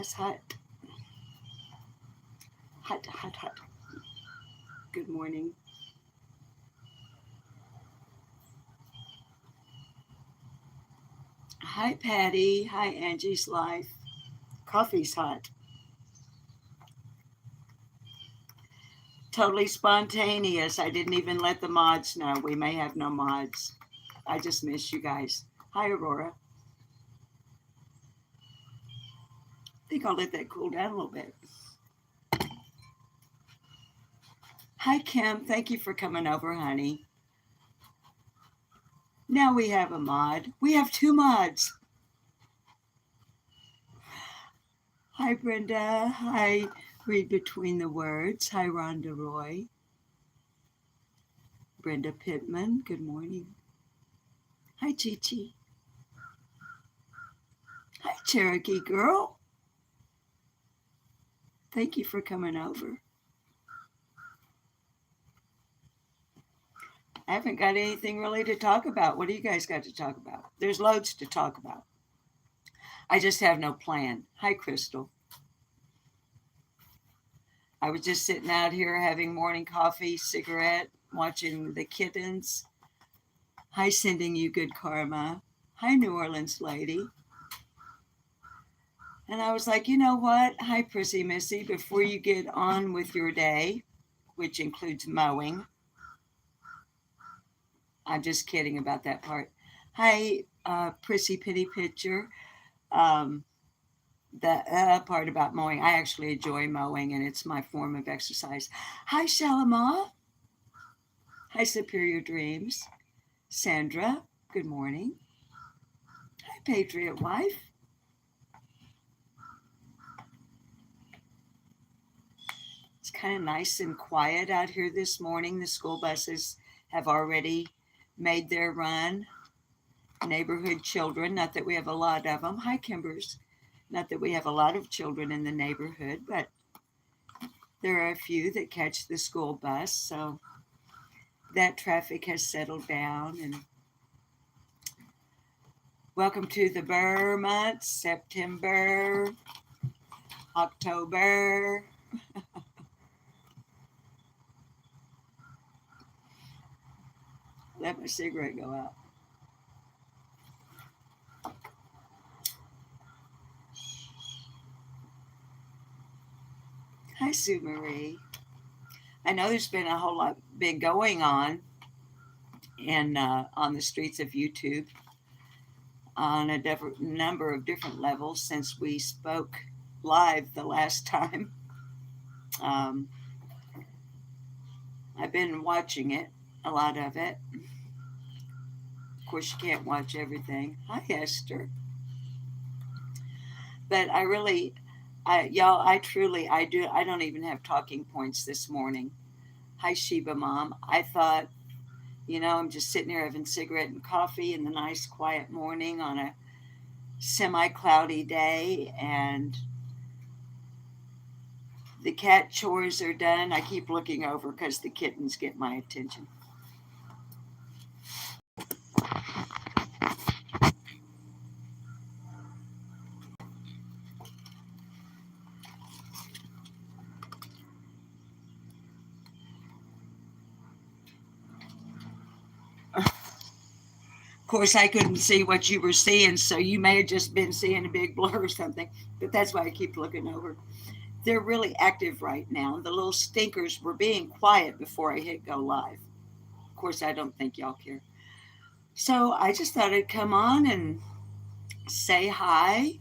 That's hot. Hot, hot, hot. Good morning. Hi, Patty. Hi, Angie's Life. Coffee's hot. Totally spontaneous. I didn't even let the mods know. We may have no mods. I just miss you guys. Hi, Aurora. I think I'll let that cool down a little bit. Hi, Kim. Thank you for coming over, honey. Now we have a mod. We have two mods. Hi, Brenda. Hi, Read Between the Words. Hi, Rhonda Roy. Brenda Pittman. Good morning. Hi, Chi Chi. Hi, Cherokee girl. Thank you for coming over. I haven't got anything really to talk about. What do you guys got to talk about? There's loads to talk about. I just have no plan. Hi, Crystal. I was just sitting out here having morning coffee, cigarette, watching the kittens. Hi, sending you good karma. Hi, New Orleans lady. And I was like, you know what? Hi, Prissy Missy. Before you get on with your day, which includes mowing, I'm just kidding about that part. Hi, Prissy Pitty Pitcher. Um, the part about mowing, I actually enjoy mowing and it's my form of exercise. Hi, Shalama. Hi, Superior Dreams. Sandra, good morning. Hi, Patriot Wife. It's kind of nice and quiet out here this morning. The school buses have already made their run. Neighborhood children, not that we have a lot of them. Hi, Kimbers. Not that we have a lot of children in the neighborhood, but there are a few that catch the school bus. So that traffic has settled down. And welcome to the Burr months, September, October. Let my cigarette go out. Hi, Sue Marie. I know there's been a whole lot been going on the streets of YouTube on a number of different levels since we spoke live the last time. Um, I've been watching it, a lot of it. Of course, you can't watch everything. Hi, Esther. But I don't even have talking points this morning. Hi, Sheba Mom. I thought, I'm just sitting here having cigarette and coffee in the nice quiet morning on a semi-cloudy day, and the cat chores are done. I keep looking over because the kittens get my attention. Of course, I couldn't see what you were seeing, so you may have just been seeing a big blur or something, but that's why I keep looking over. They're really active right now. The little stinkers were being quiet before I hit go live. Of course, I don't think y'all care. So I just thought I'd come on and say hi.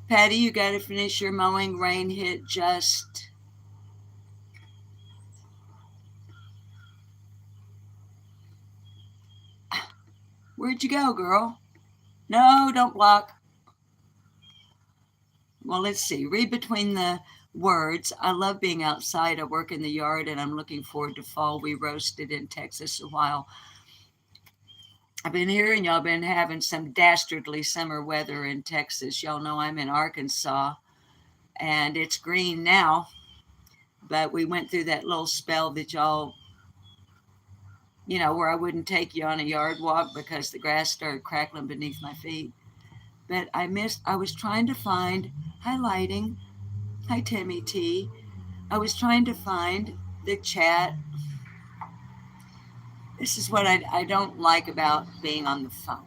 Patty, you got to finish your mowing. Rain hit just. Where'd you go, girl? No, don't block. Well, let's see. Read between the words. I love being outside. I work in the yard and I'm looking forward to fall. We roasted in Texas a while. I've been hearing y'all been having some dastardly summer weather in Texas. Y'all know I'm in Arkansas and it's green now, but we went through that little spell that y'all, where I wouldn't take you on a yard walk because the grass started crackling beneath my feet. but I was trying to find, highlighting, hi Timmy T. I was trying to find the chat. This is what I don't like about being on the phone,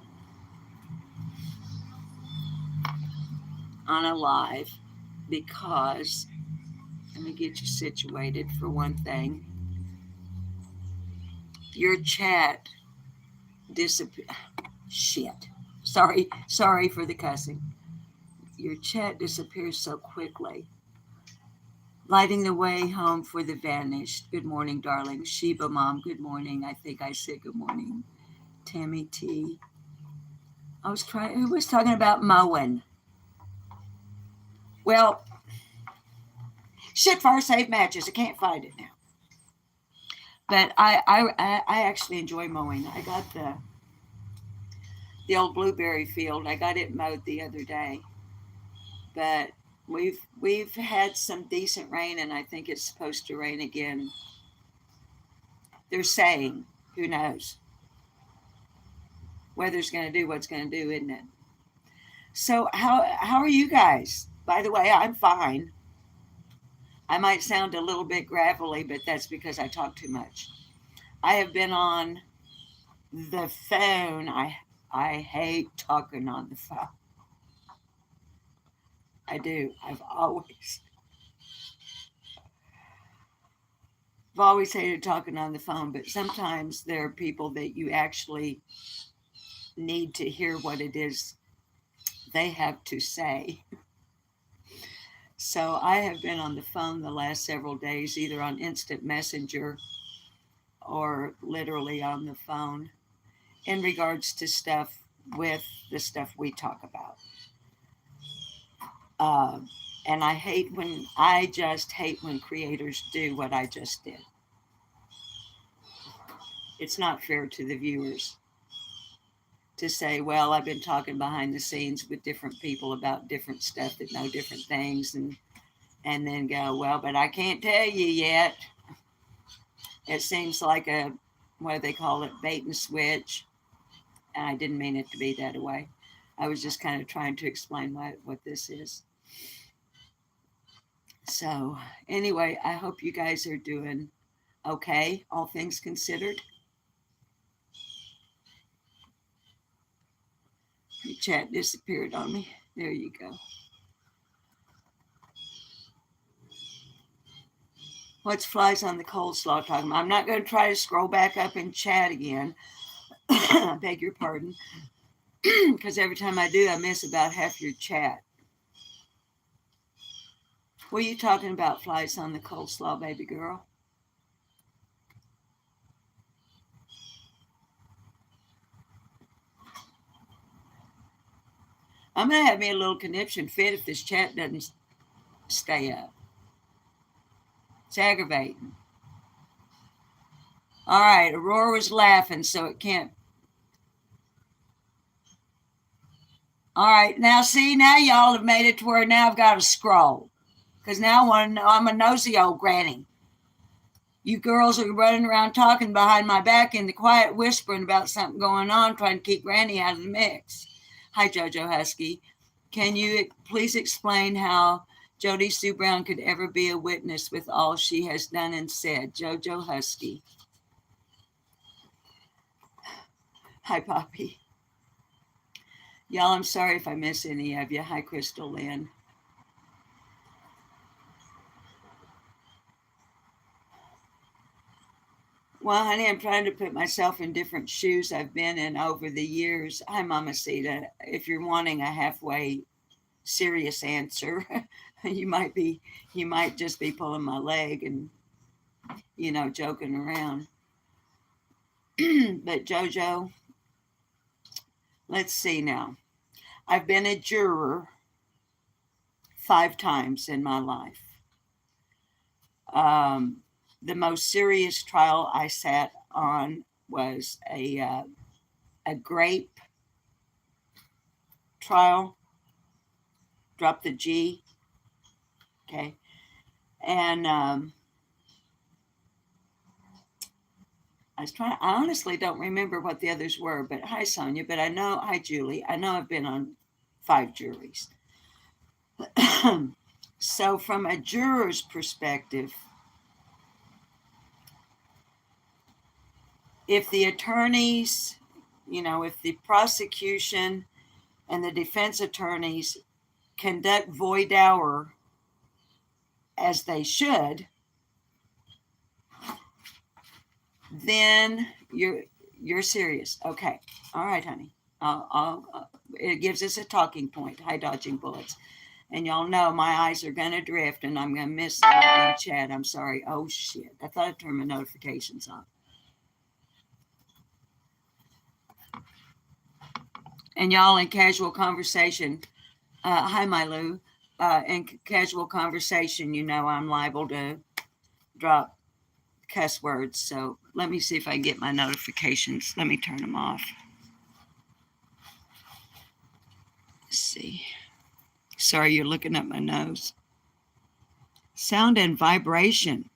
on a live, because, let me get you situated for one thing. Your chat disappear. Shit. Sorry for the cussing. Your chat disappears so quickly. Lighting the way home for the vanished. Good morning, darling. Sheba Mom, good morning. I think I said good morning. Tammy T. Who was talking about mowing? Well, shit, fire safe matches. I can't find it now. But I actually enjoy mowing. I got the old blueberry field. I got it mowed the other day. But we've had some decent rain, and I think it's supposed to rain again. They're saying, who knows? Weather's going to do what's going to do, isn't it? So how are you guys? By the way, I'm fine. I might sound a little bit gravelly, but that's because I talk too much. I have been on the phone. I hate talking on the phone. I do. I've always hated talking on the phone, but sometimes there are people that you actually need to hear what it is they have to say. So I have been on the phone the last several days, either on instant messenger or literally on the phone, in regards to stuff with the stuff we talk about. And I just hate when creators do what I just did. It's not fair to the viewers to say, well, I've been talking behind the scenes with different people about different stuff that know different things, and then go, well, but I can't tell you yet. It seems like a, what do they call it, bait and switch. And I didn't mean it to be that way. I was just kind of trying to explain what this is. So anyway, I hope you guys are doing okay, all things considered. Your chat disappeared on me. There you go. What's flies on the coleslaw talking about? I'm not going to try to scroll back up and chat again. I beg your pardon. Because every time I do, I miss about half your chat. What are you talking about, flies on the coleslaw, baby girl? I'm going to have me a little conniption fit if this chat doesn't stay up. It's aggravating. All right, Aurora was laughing, so it can't. All right, now see, now y'all have made it to where now I've got to scroll. Because now I want to know, I'm a nosy old granny. You girls are running around talking behind my back in the quiet, whispering about something going on, trying to keep Granny out of the mix. Hi, JoJo Husky. Can you please explain how Jody Sue Brown could ever be a witness with all she has done and said? JoJo Husky. Hi, Poppy. Y'all, I'm sorry if I miss any of you. Hi, Crystal Lynn. Well, honey, I'm trying to put myself in different shoes I've been in over the years. Hi, Mama Sita. If you're wanting a halfway serious answer, you might just be pulling my leg and, joking around. But JoJo, let's see now. I've been a juror 5 times in my life. The most serious trial I sat on was a grape trial. Drop the G. Okay. And I honestly don't remember what the others were, but hi, Sonia. But hi, Julie. I know I've been on 5 juries. So from a juror's perspective, if the attorneys, if the prosecution and the defense attorneys conduct voir dire as they should, then you're serious. Okay. All right, honey. It gives us a talking point, high dodging bullets. And y'all know my eyes are going to drift and I'm going to miss something in chat. I'm sorry. Oh, shit. I thought I turned my notifications on. And y'all, in casual conversation, hi, my Lou. In casual conversation, I'm liable to drop cuss words. So let me see if I can get my notifications. Let me turn them off. Let's see. Sorry, you're looking at my nose. Sound and vibration.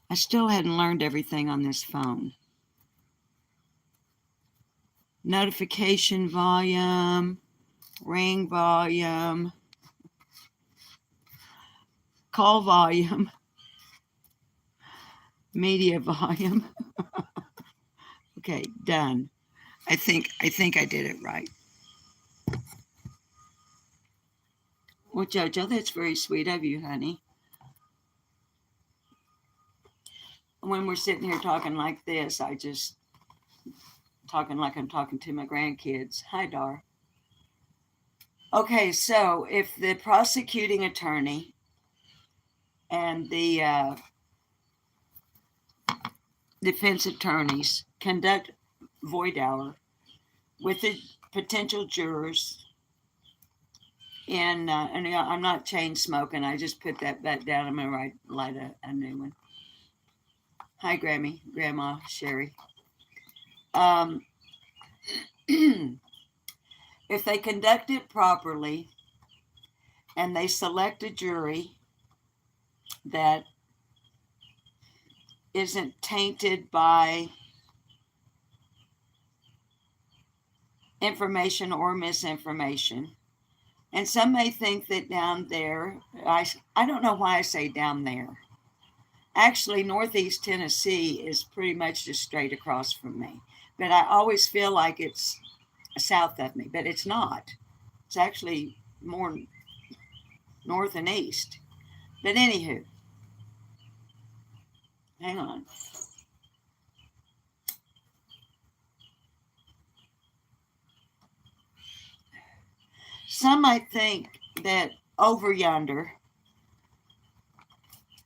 I still hadn't learned everything on this phone. Notification volume, ring volume, call volume, media volume. Okay, done. I think I did it right. Well, Jojo, that's very sweet of you, honey. When we're sitting here talking like this, I just talking like I'm talking to my grandkids. Hi, Dar. Okay, so if the prosecuting attorney and the defense attorneys conduct voir dire with the potential jurors and I'm not chain smoking. I just put that back down. I'm going to light a new one. Hi, Grandma Sherry. If they conduct it properly and they select a jury that isn't tainted by information or misinformation, and some may think that down there, I don't know why I say down there. Actually, Northeast Tennessee is pretty much just straight across from me. But I always feel like it's south of me, but it's not. It's actually more north and east. But anywho, hang on. Some might think that over yonder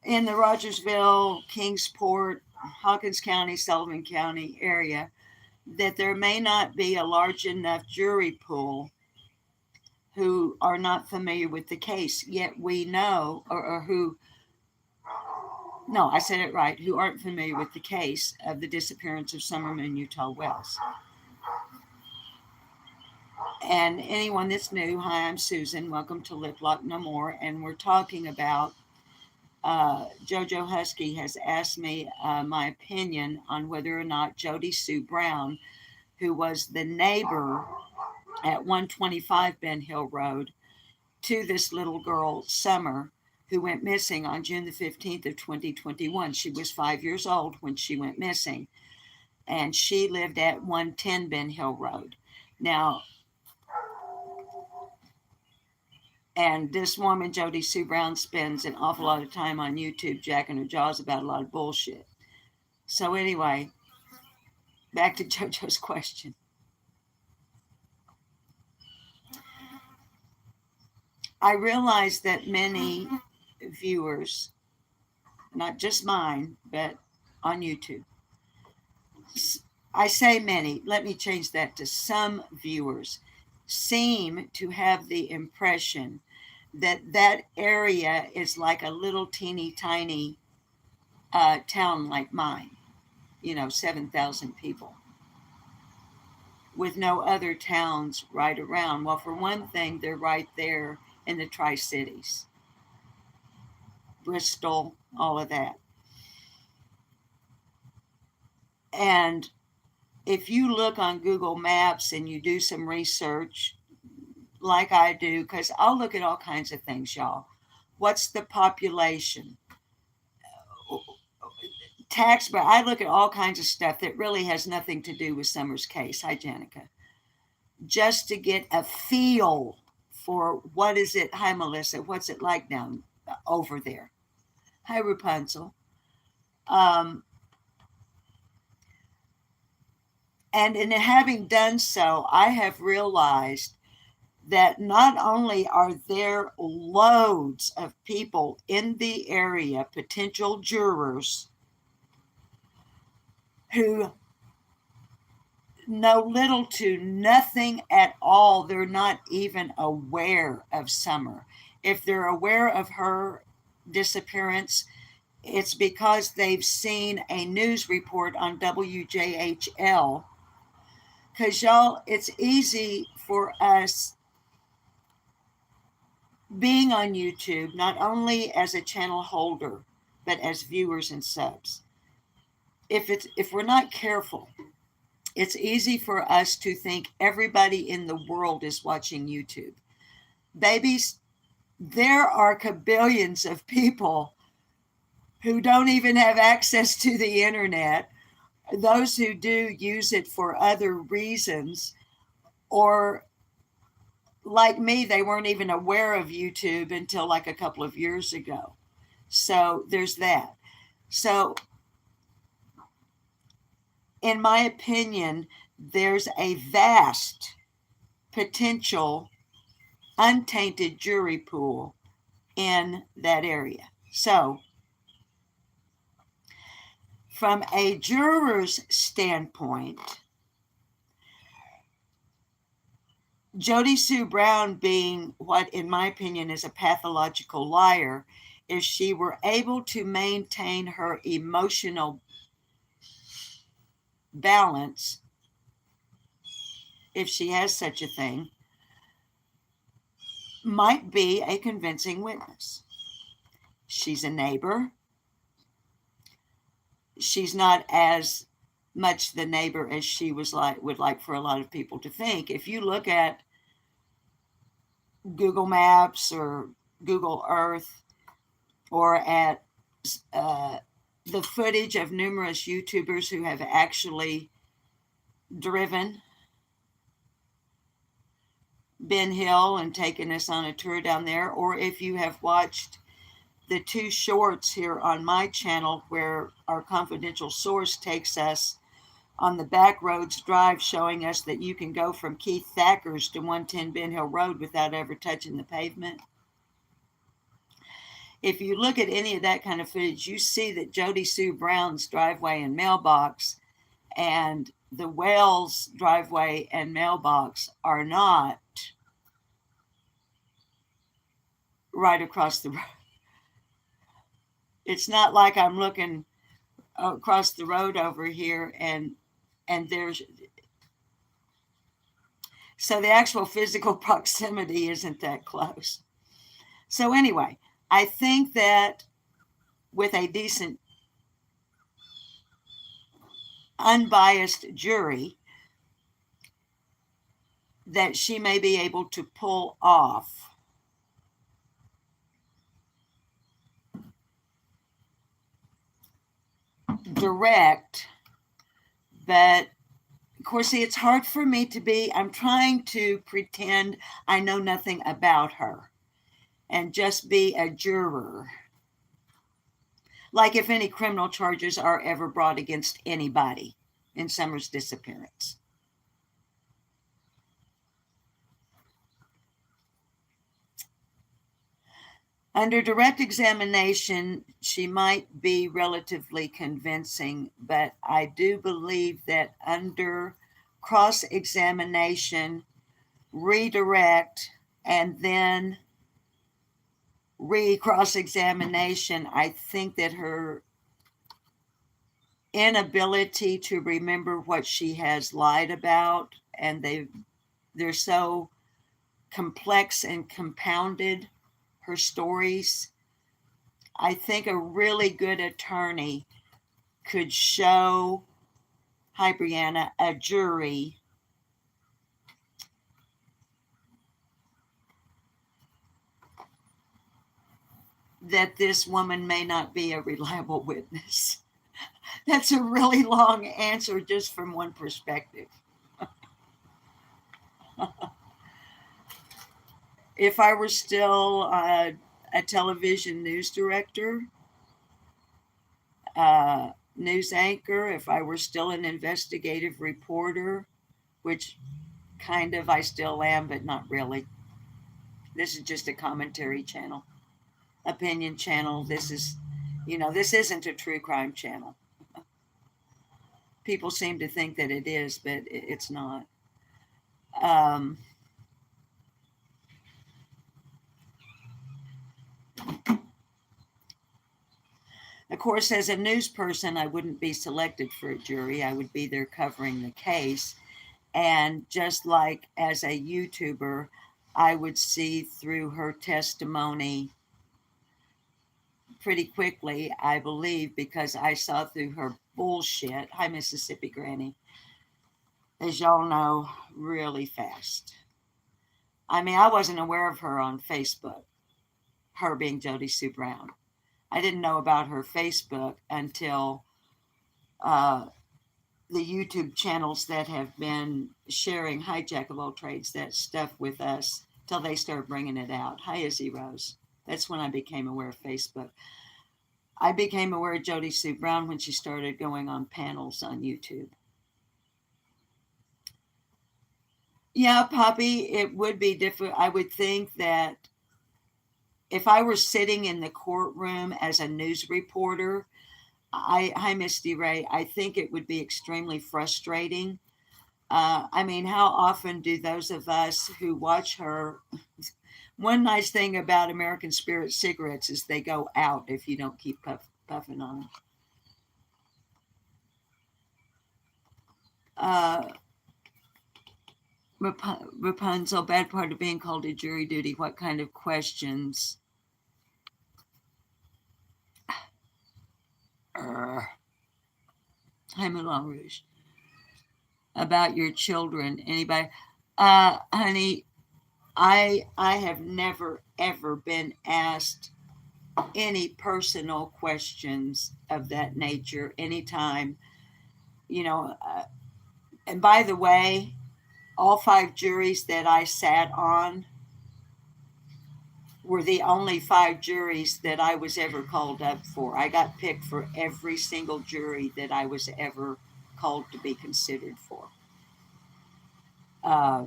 in the Rogersville, Kingsport, Hawkins County, Sullivan County area, that there may not be a large enough jury pool who are not familiar with the case, yet we know, or who, no, I said it right, who aren't familiar with the case of the disappearance of Summer Moon Utah Wells. And anyone that's new, hi, I'm Susan. Welcome to Lip Lock No More. And we're talking about JoJo Husky has asked me my opinion on whether or not Jody Sue Brown, who was the neighbor at 125 Ben Hill Road to this little girl, Summer, who went missing on June the 15th of 2021. She was 5 years old when she went missing, and she lived at 110 Ben Hill Road. Now, and this woman, Jody Sue Brown, spends an awful lot of time on YouTube jacking her jaws about a lot of bullshit. So anyway, back to JoJo's question. I realize that many viewers, not just mine, but on YouTube, I say many, let me change that to some viewers, seem to have the impression that that area is like a little teeny tiny town like mine, 7,000 people, with no other towns right around. Well, for one thing, they're right there in the Tri-Cities, Bristol, all of that. And if you look on Google Maps and you do some research, like I do, because I'll look at all kinds of things, y'all. What's the population? Tax, but I look at all kinds of stuff that really has nothing to do with Summer's case. Hi, Janica. Just to get a feel for what is it. Hi, Melissa. What's it like down over there? Hi, Rapunzel. Um, and in having done so, I have realized that not only are there loads of people in the area, potential jurors, who know little to nothing at all. They're not even aware of Summer. If they're aware of her disappearance, it's because they've seen a news report on WJHL. Because, y'all, it's easy for us being on YouTube, not only as a channel holder, but as viewers and subs. If we're not careful, it's easy for us to think everybody in the world is watching YouTube. Babies, there are kabillions of people who don't even have access to the internet. Those who do use it for other reasons, or like me, they weren't even aware of YouTube until like a couple of years ago. So there's that. So, in my opinion, there's a vast potential untainted jury pool in that area. So, from a juror's standpoint, Jody Sue Brown, being what in my opinion is a pathological liar, if she were able to maintain her emotional balance, if she has such a thing, might be a convincing witness. She's a neighbor. She's not as much the neighbor as she would like for a lot of people to think. If you look at Google Maps or Google Earth, or at the footage of numerous YouTubers who have actually driven Ben Hill and taken us on a tour down there, or if you have watched the two shorts here on my channel where our confidential source takes us on the back roads drive, showing us that you can go from Keith Thacker's to 110 Ben Hill Road without ever touching the pavement. If you look at any of that kind of footage, you see that Jody Sue Brown's driveway and mailbox and the Wells driveway and mailbox are not right across the road. It's not like I'm looking across the road over here and there's, so the actual physical proximity isn't that close. So anyway, I think that with a decent, unbiased jury, that she may be able to pull off direct, but of course, see, it's hard for me to be, I'm trying to pretend I know nothing about her and just be a juror. Like if any criminal charges are ever brought against anybody in Summer's disappearance. Under direct examination, she might be relatively convincing, but I do believe that under cross-examination, redirect, and then cross-examination, I think that her inability to remember what she has lied about, and they're so complex and compounded, her stories. I think a really good attorney could show Hi, Brianna. A jury that this woman may not be a reliable witness. That's a really long answer just from one perspective. If I were still a television news director, uh, news anchor, if I were still an investigative reporter, which kind of I still am, but not really. This is just a commentary channel, opinion channel. This isn't a true crime channel. People seem to think that it is, but it's not. Um, of course, as a news person, I wouldn't be selected for a jury. I would be there covering the case. And just like as a YouTuber, I would see through her testimony pretty quickly, I believe, because I saw through her bullshit. Hi, Mississippi Granny. As y'all know, really fast. I mean, I wasn't aware of her on Facebook, her being Jody Sue Brown. I didn't know about her Facebook until uh, the YouTube channels that have been sharing, hi Jack of all trades, that stuff with us till they started bringing it out. Hi Izzy Rose. That's when I became aware of Facebook. I became aware of Jody Sue Brown when she started going on panels on YouTube. Yeah, Poppy, it would be different. I would think that if I were sitting in the courtroom as a news reporter, hi Misty Ray, I think it would be extremely frustrating. I mean, how often do those of us who watch her? One nice thing about American Spirit cigarettes is they go out if you don't keep puffing on them. Rapunzel, bad part of being called to jury duty. What kind of questions? Hi, Moulin Rouge. About your children. Anybody? Honey, I have never ever been asked any personal questions of that nature anytime, you know. And by the way, all 5 juries that I sat on were the only 5 juries that I was ever called up for. I got picked for every single jury that I was ever called to be considered for. Uh,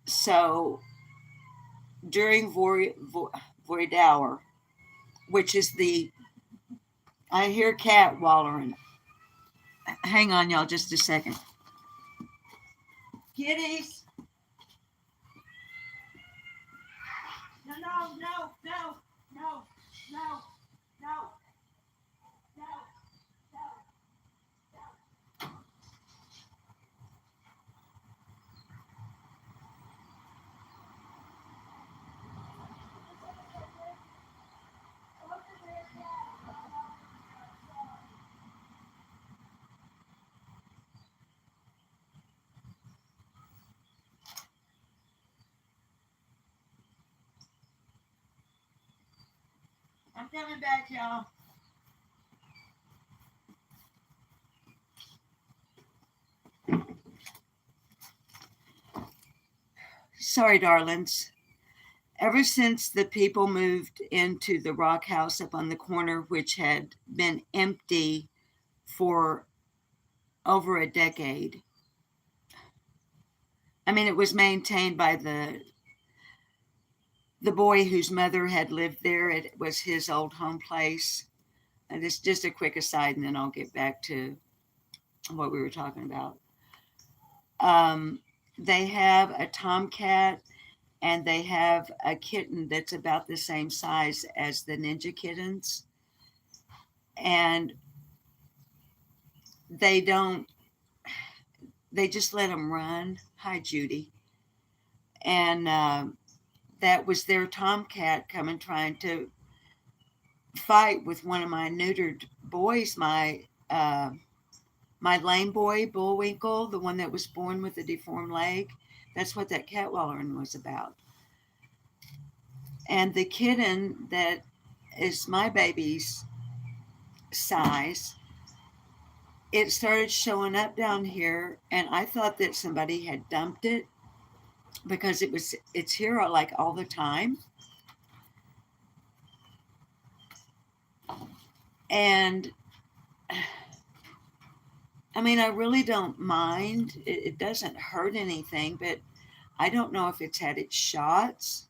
so during void hour, which is I hear cat wallering. Hang on, y'all, just a second. Kitties. No, no, no, no, no, no, no, no, no. I'm coming back, y'all. Sorry, darlings. Ever since the people moved into the rock house up on the corner, which had been empty for over a decade, I mean, it was maintained by the boy whose mother had lived there. It was his old home place. And it's just a quick aside, and then I'll get back to what we were talking about. Um, they have a tomcat and they have a kitten that's about the same size as the ninja kittens. And they don't, they just let them run. Hi, Judy. And that was their tomcat coming trying to fight with one of my neutered boys, my lame boy, Bullwinkle, the one that was born with a deformed leg. That's what that catwallering was about. And the kitten that is my baby's size, it started showing up down here, and I thought that somebody had dumped it because it's here like all the time. And I mean, I really don't mind. It doesn't hurt anything, but I don't know if it's had its shots.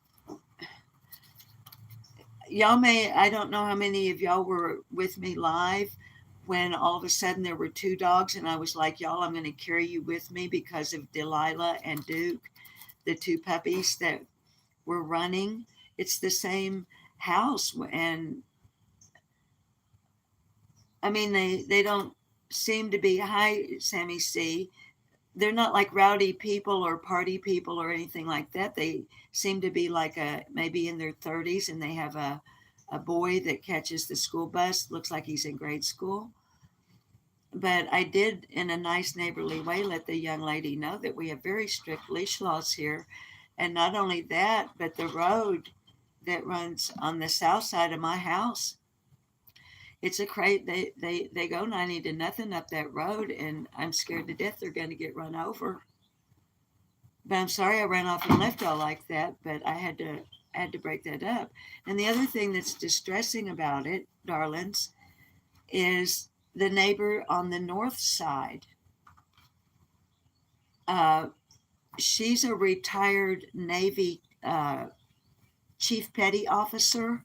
I don't know how many of y'all were with me live when all of a sudden there were two dogs, and I was like, y'all, I'm going to carry you with me because of Delilah and Duke, the two puppies that were running. It's the same house. And I mean, they don't seem to be, hi, Sammy C. They're not like rowdy people or party people or anything like that. They seem to be like maybe in their 30s, and they have a boy that catches the school bus. Looks like he's in grade school. But I did, in a nice neighborly way, let the young lady know that we have very strict leash laws here. And not only that, but the road that runs on the south side of my house, it's a crate. They go 90 to nothing up that road, and I'm scared to death they're going to get run over. But I'm sorry I ran off and left y'all like that, but I had to break that up. And the other thing that's distressing about it, darlings, is the neighbor on the north side. Uh, she's a retired Navy chief petty officer,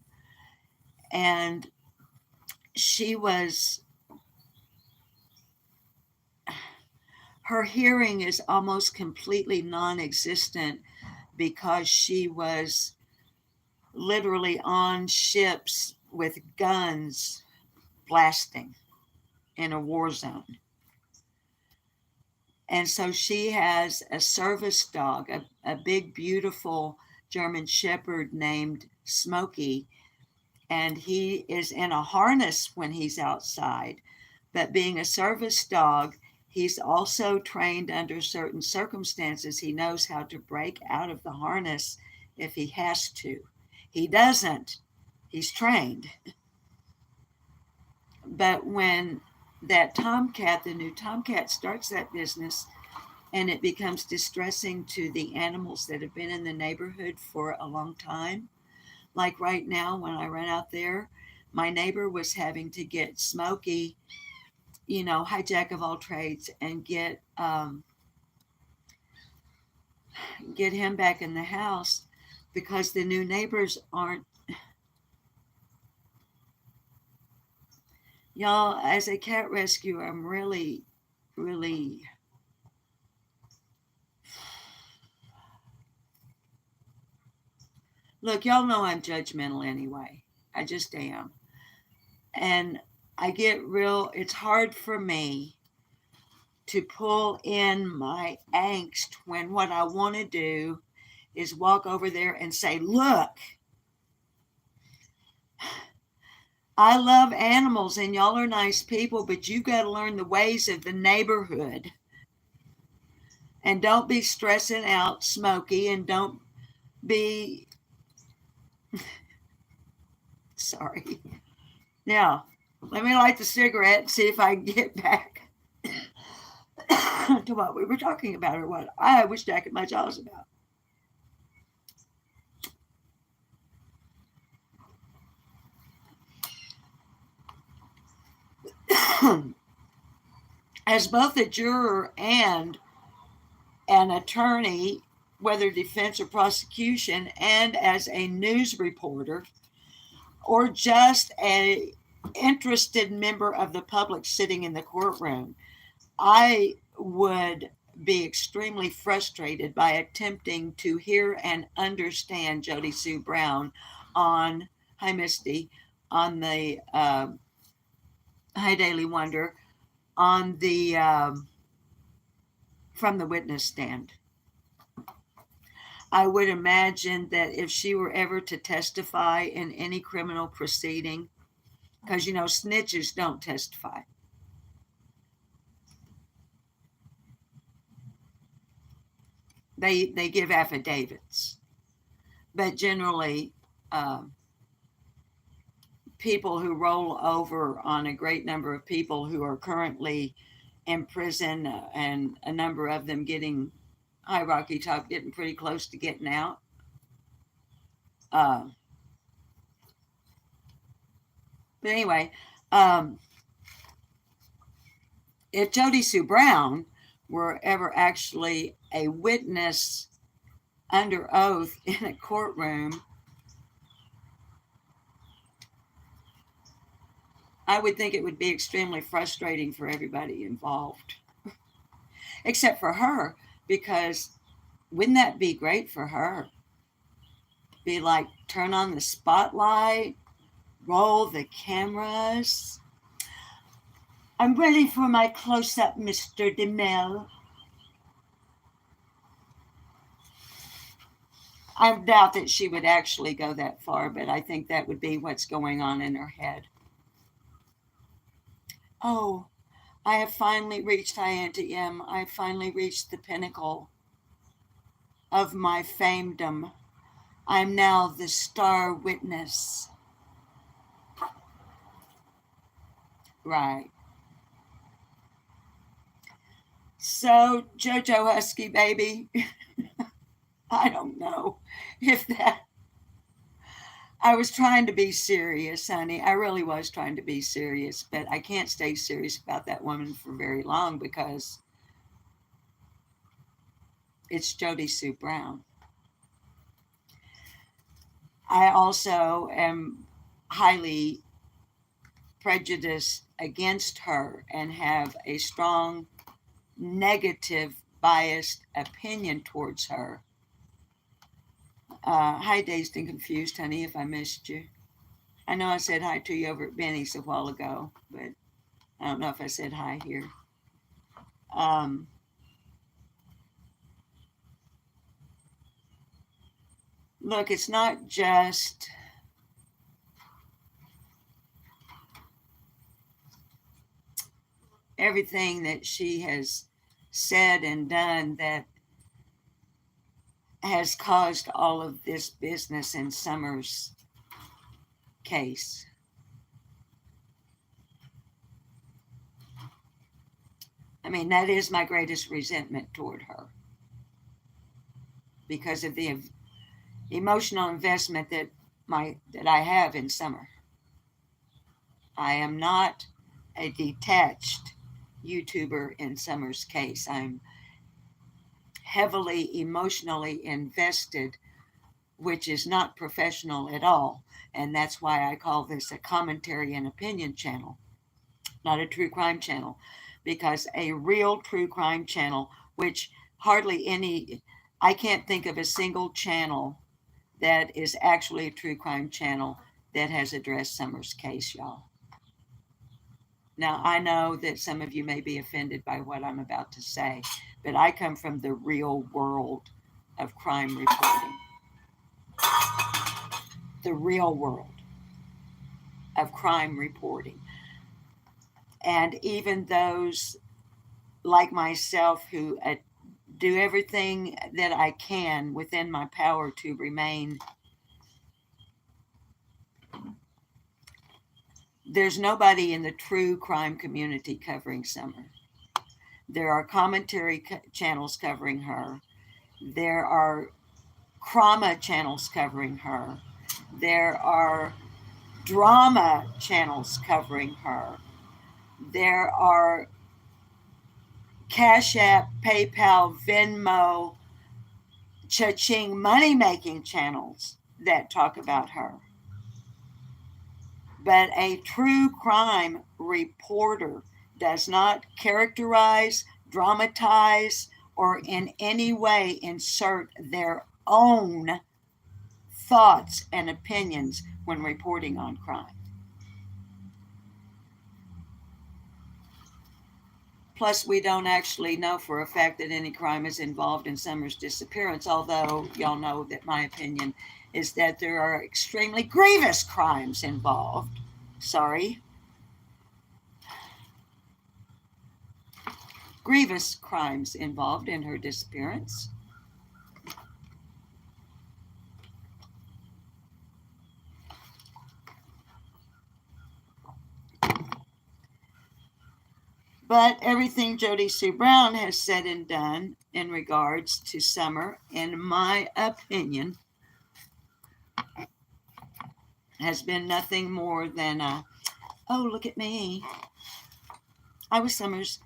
and she was, her hearing is almost completely non-existent because she was literally on ships with guns blasting in a war zone. And so she has a service dog, a big, beautiful German Shepherd named Smokey, and he is in a harness when he's outside. But being a service dog, he's also trained under certain circumstances. He knows how to break out of the harness if he has to. He doesn't, he's trained. But when that tomcat, the new tomcat, starts that business, and it becomes distressing to the animals that have been in the neighborhood for a long time. Like right now, when I ran out there, my neighbor was having to get Smokey, high jack of all trades, and get him back in the house because the new neighbors aren't. Y'all, as a cat rescuer, I'm really, really. Look, y'all know I'm judgmental anyway. I just am. And I get real, it's hard for me to pull in my angst when what I want to do is walk over there and say, look, I love animals and y'all are nice people, but you've got to learn the ways of the neighborhood. And don't be stressing out Smokey, and don't be sorry. Now, let me light the cigarette and see if I can get back to what we were talking about, or what I was jacking my jaws about. As both a juror and an attorney, whether defense or prosecution, and as a news reporter, or just a interested member of the public sitting in the courtroom, I would be extremely frustrated by attempting to hear and understand Jody Sue Brown on, hi Misty, on the Hi Daily Wonder, on the from the witness stand. I would imagine that if she were ever to testify in any criminal proceeding, because you know snitches don't testify. They give affidavits, but generally, um, people who roll over on a great number of people who are currently in prison, and a number of them getting hierarchy top, getting pretty close to getting out. Uh, but anyway, um, if Jody Sue Brown were ever actually a witness under oath in a courtroom, I would think it would be extremely frustrating for everybody involved, except for her, because wouldn't that be great for her? Be like, turn on the spotlight, roll the cameras. I'm ready for my close-up, Mr. DeMille. I doubt that she would actually go that far, but I think that would be what's going on in her head. Oh, I have finally reached, hi Auntie M, I have finally reached the pinnacle of my famedom. I'm now the star witness. Right. So, JoJo Husky baby, I don't know if that. I was trying to be serious, honey. I really was trying to be serious, but I can't stay serious about that woman for very long because it's Jody Sue Brown. I also am highly prejudiced against her and have a strong negative, biased opinion towards her. Hi, Dazed and Confused, honey, if I missed you. I know I said hi to you over at Benny's a while ago, but I don't know if I said hi here. Look, it's not just everything that she has said and done that has caused all of this business in Summer's case. I mean, that is my greatest resentment toward her because of the emotional investment that I have in Summer. I am not a detached YouTuber in Summer's case. I'm heavily emotionally invested, which is not professional at all. And that's why I call this a commentary and opinion channel, not a true crime channel, because a real true crime channel, which hardly any, I can't think of a single channel that is actually a true crime channel that has addressed Summer's case, y'all. Now, I know that some of you may be offended by what I'm about to say, but I come from the real world of crime reporting. The real world of crime reporting. And even those like myself who do everything that I can within my power to remain, there's nobody in the true crime community covering Summer. There are commentary channels covering her. There are trauma channels covering her. There are drama channels covering her. There are Cash App, PayPal, Venmo, cha-ching money-making channels that talk about her. But a true crime reporter does not characterize, dramatize, or in any way insert their own thoughts and opinions when reporting on crime. Plus, we don't actually know for a fact that any crime is involved in Summer's disappearance, although y'all know that my opinion is that there are extremely grievous crimes involved. Sorry. Grievous crimes involved in her disappearance. But everything Jody Sue Brown has said and done in regards to Summer, in my opinion, has been nothing more than oh, look at me. I was Summer's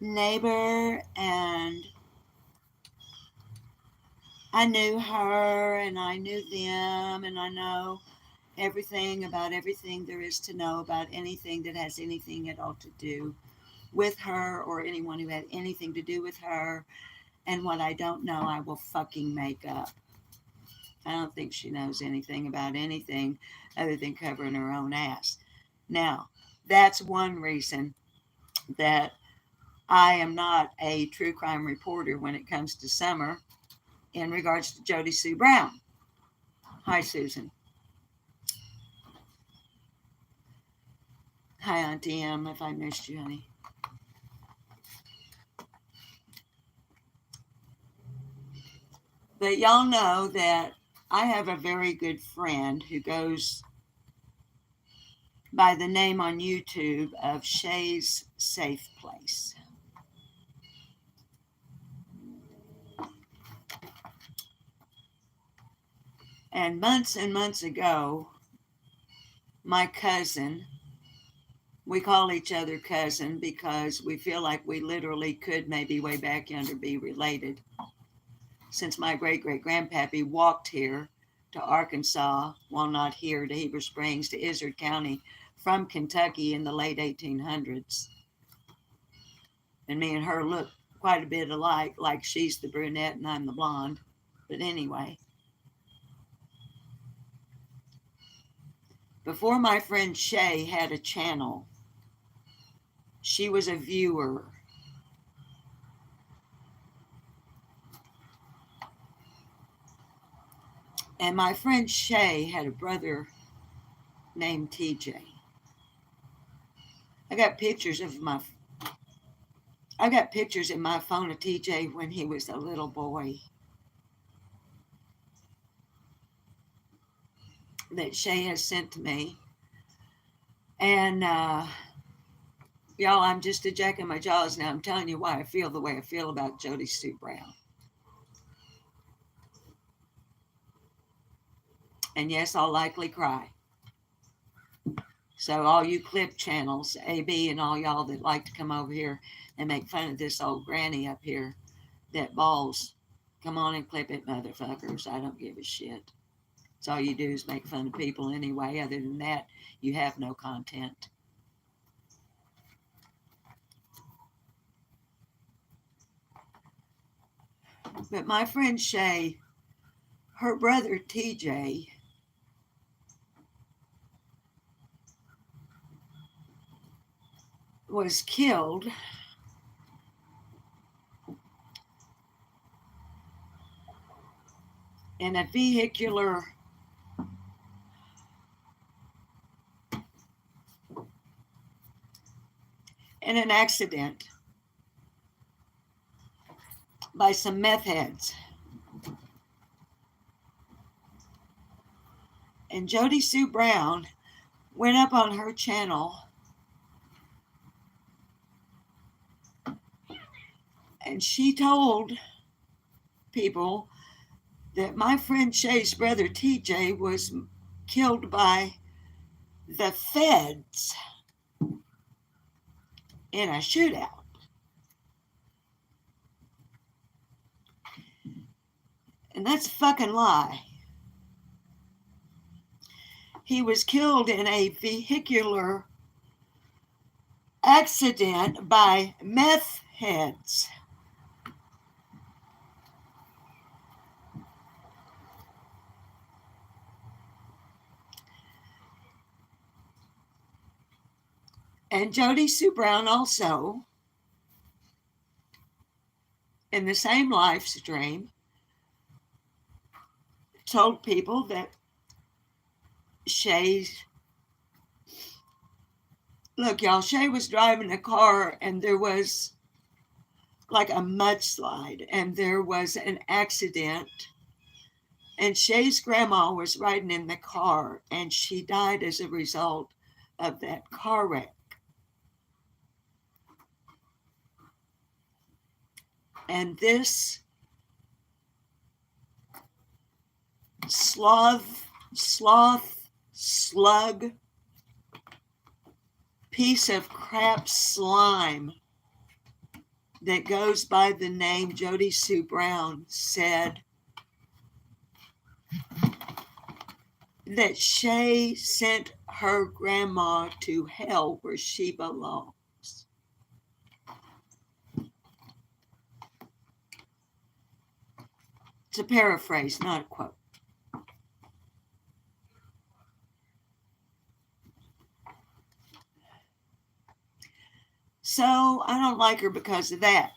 neighbor and I knew her and I knew them and I know everything about everything there is to know about anything that has anything at all to do with her or anyone who had anything to do with her. And what I don't know, I will fucking make up. I don't think she knows anything about anything other than covering her own ass. Now, that's one reason that I am not a true crime reporter when it comes to Summer in regards to Jody Sue Brown. Hi, Susan. Hi, Auntie M, if I missed you, honey. But y'all know that I have a very good friend who goes by the name on YouTube of Shay's Safe Place. And months ago, my cousin, we call each other cousin because we feel like we literally could maybe way back yonder be related. Since my great-great-grandpappy walked here to Arkansas, well, not here, to Heber Springs, to Izard County, from Kentucky in the late 1800s. And me and her look quite a bit alike, like she's the brunette and I'm the blonde. But anyway, before my friend Shay had a channel, she was a viewer. And my friend Shay had a brother named TJ. I got pictures in my phone of TJ when he was a little boy that Shay has sent to me. And y'all, I'm just a jack in my jaws now. I'm telling you why I feel the way I feel about Jody Sue Brown. And yes, I'll likely cry. So all you clip channels, AB and all y'all that like to come over here and make fun of this old granny up here that balls, come on and clip it, motherfuckers. I don't give a shit. So all you do is make fun of people anyway. Other than that, you have no content. But my friend Shay, her brother TJ, was killed in a vehicular in an accident by some meth heads. And Jody Sue Brown went up on her channel and she told people that my friend Shay's brother TJ was killed by the feds in a shootout. And that's a fucking lie. He was killed in a vehicular accident by meth heads. And Jody Sue Brown also, in the same live stream, told people that Shay's Look, y'all, Shay was driving a car and there was like a mudslide and there was an accident. And Shay's grandma was riding in the car and she died as a result of that car wreck. And this slug, piece of crap slime that goes by the name Jody Sue Brown said that Shay sent her grandma to hell where she belongs. It's a paraphrase, not a quote. So I don't like her because of that.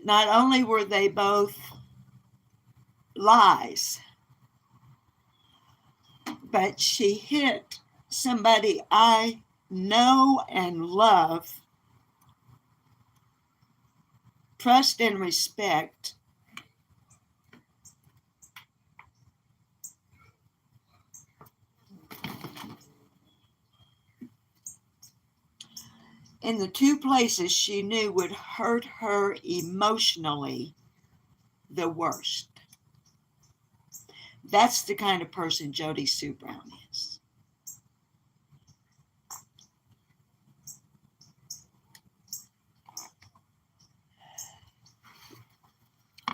Not only were they both lies, but she hit somebody I know and love, trust and respect. In the two places she knew would hurt her emotionally the worst. That's the kind of person Jody Sue Brown is.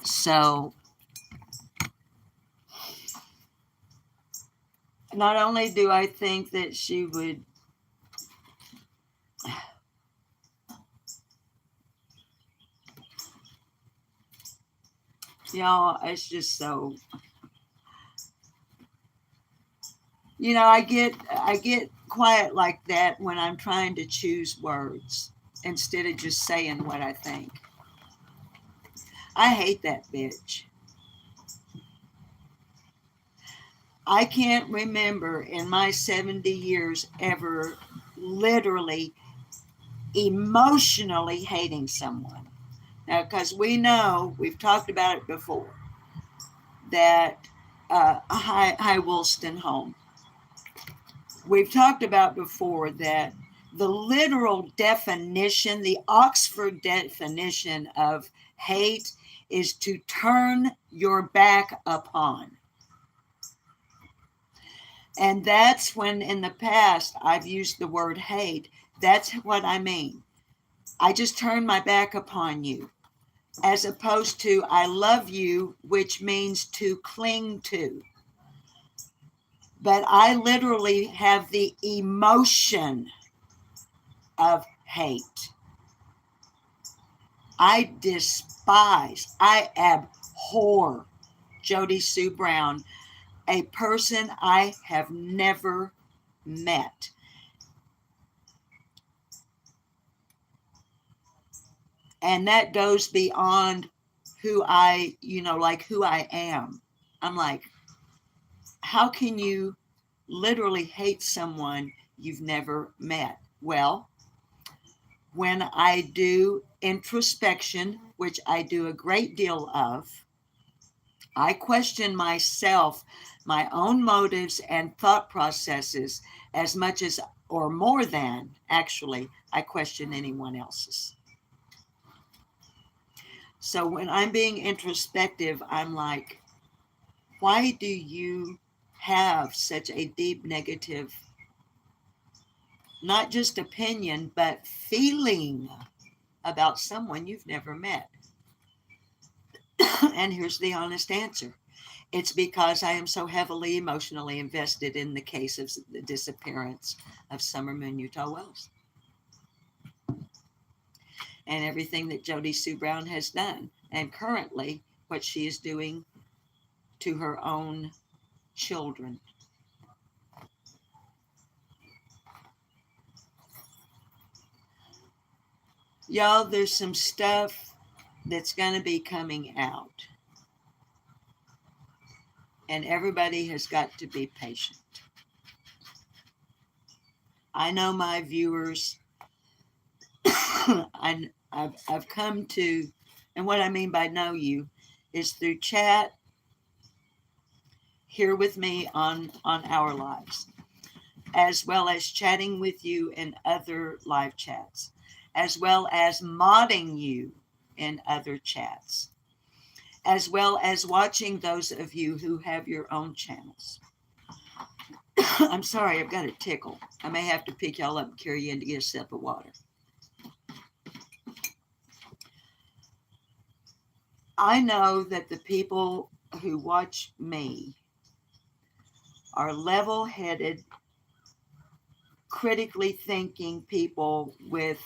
So, not only do I think that she would y'all, it's just so, I get quiet like that when I'm trying to choose words instead of just saying what I think. I hate that bitch. I can't remember in my 70 years ever literally emotionally hating someone. Now, because we know, we've talked about it before, that High Woolston home. We've talked about before that the literal definition, the Oxford definition of hate is to turn your back upon. And that's when in the past I've used the word hate. That's what I mean. I just turn my back upon you, as opposed to I love you, which means to cling to. But I literally have the emotion of hate. I despise, I abhor Jody Sue Brown, a person I have never met. And that goes beyond who I, who I am. I'm like, how can you literally hate someone you've never met? Well, when I do introspection, which I do a great deal of, I question myself, my own motives and thought processes as much as, or more than, actually, I question anyone else's. So when I'm being introspective, I'm like, why do you have such a deep negative, not just opinion, but feeling about someone you've never met? And here's the honest answer. It's because I am so heavily emotionally invested in the case of the disappearance of Summer Moon Utah Wells. And everything that Jody Sue Brown has done. And currently what she is doing to her own children. Y'all, there's some stuff that's going to be coming out. And everybody has got to be patient. I know my viewers. I've come to, and what I mean by know you is through chat here with me on our lives, as well as chatting with you in other live chats, as well as modding you in other chats, as well as watching those of you who have your own channels. I'm sorry, I've got a tickle. I may have to pick y'all up and carry you in to get a sip of water. I know that the people who watch me are level-headed, critically thinking people with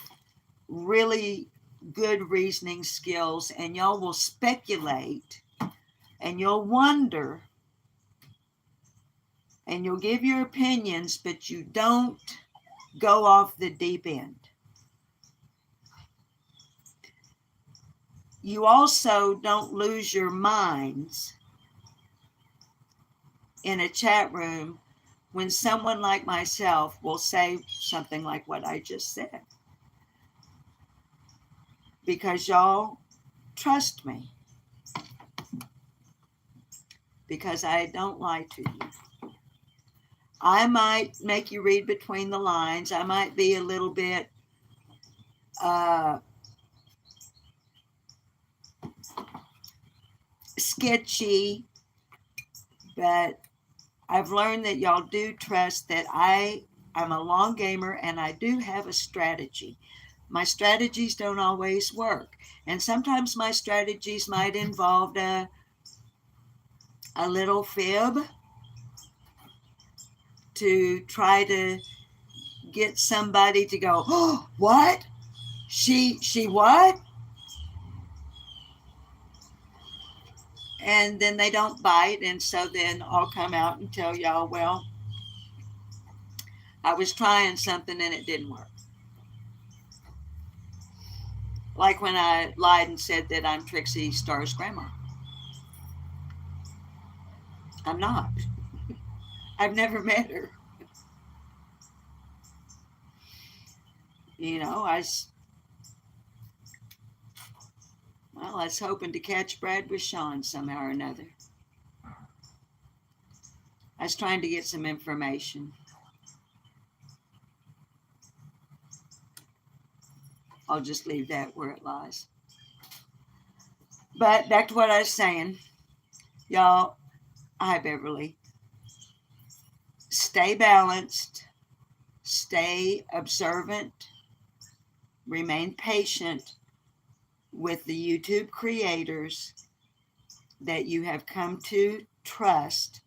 really good reasoning skills, and y'all will speculate and you'll wonder and you'll give your opinions, but you don't go off the deep end. You also don't lose your minds in a chat room when someone like myself will say something like what I just said. Because y'all trust me. Because I don't lie to you. I might make you read between the lines. I might be a little bit sketchy, but I've learned that y'all do trust that I'm a long gamer and I do have a strategy. My strategies don't always work. And sometimes my strategies might involve a little fib to try to get somebody to go, oh, what? She what? And then they don't bite. And so then I'll come out and tell y'all, well, I was trying something and it didn't work. Like when I lied and said that I'm Trixie Starr's grandma. I'm not. I've never met her. You know, I was hoping to catch Brad with Sean somehow or another. I was trying to get some information. I'll just leave that where it lies. But back to what I was saying. Y'all, hi, Beverly. Stay balanced. Stay observant. Remain patient with the YouTube creators that you have come to trust,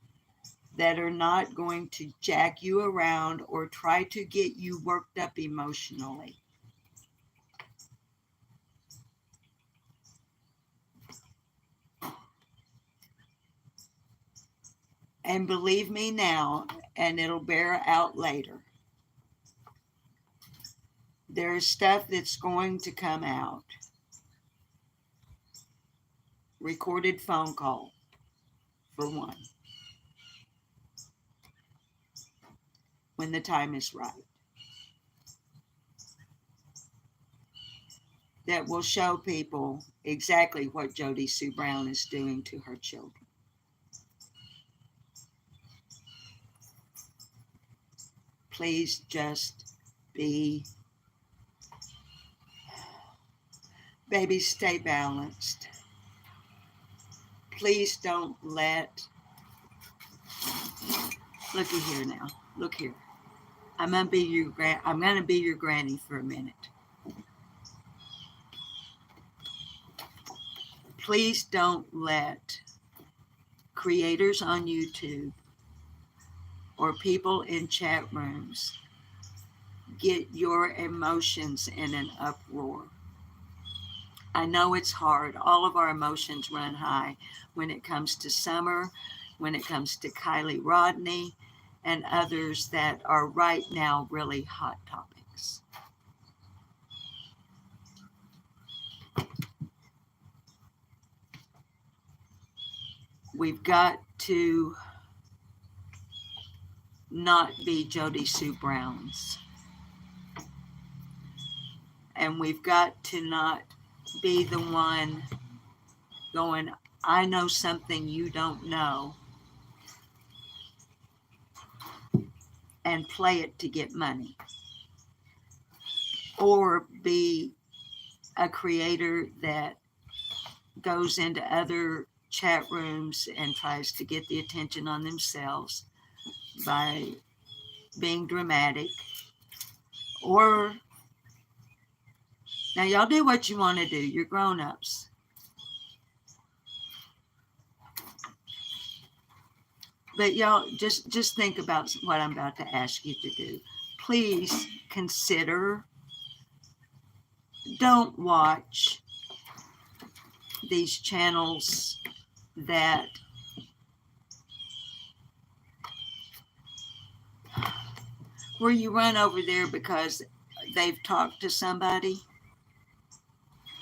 that are not going to jack you around or try to get you worked up emotionally. And believe me now, and it'll bear out later, there's stuff that's going to come out. Recorded phone call, for one, when the time is right. That will show people exactly what Jody Sue Brown is doing to her children. Please just be, baby, stay balanced. Please don't let, looky here now, look here. I'm gonna be your granny for a minute. Please don't let creators on YouTube or people in chat rooms get your emotions in an uproar. I know it's hard. All of our emotions run high when it comes to Summer, when it comes to Kylie Rodney, and others that are right now really hot topics. We've got to not be Jody Sue Browns. And we've got to not be the one going, I know something you don't know, and play it to get money. Or be a creator that goes into other chat rooms and tries to get the attention on themselves by being dramatic. Or, now y'all do what you want to do. You're grown-ups. But y'all just think about what I'm about to ask you to do. Please consider, don't watch these channels that where you run over there because they've talked to somebody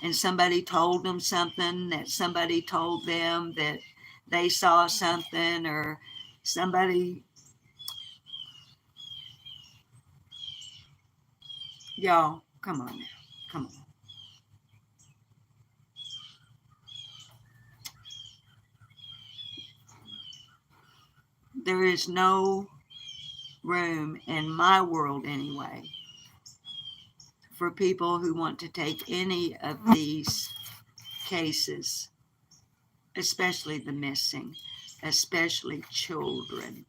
and somebody told them something that somebody told them that they saw something, or somebody, y'all, come on now, come on. There is no room in my world anyway for people who want to take any of these cases, especially the missing, especially children,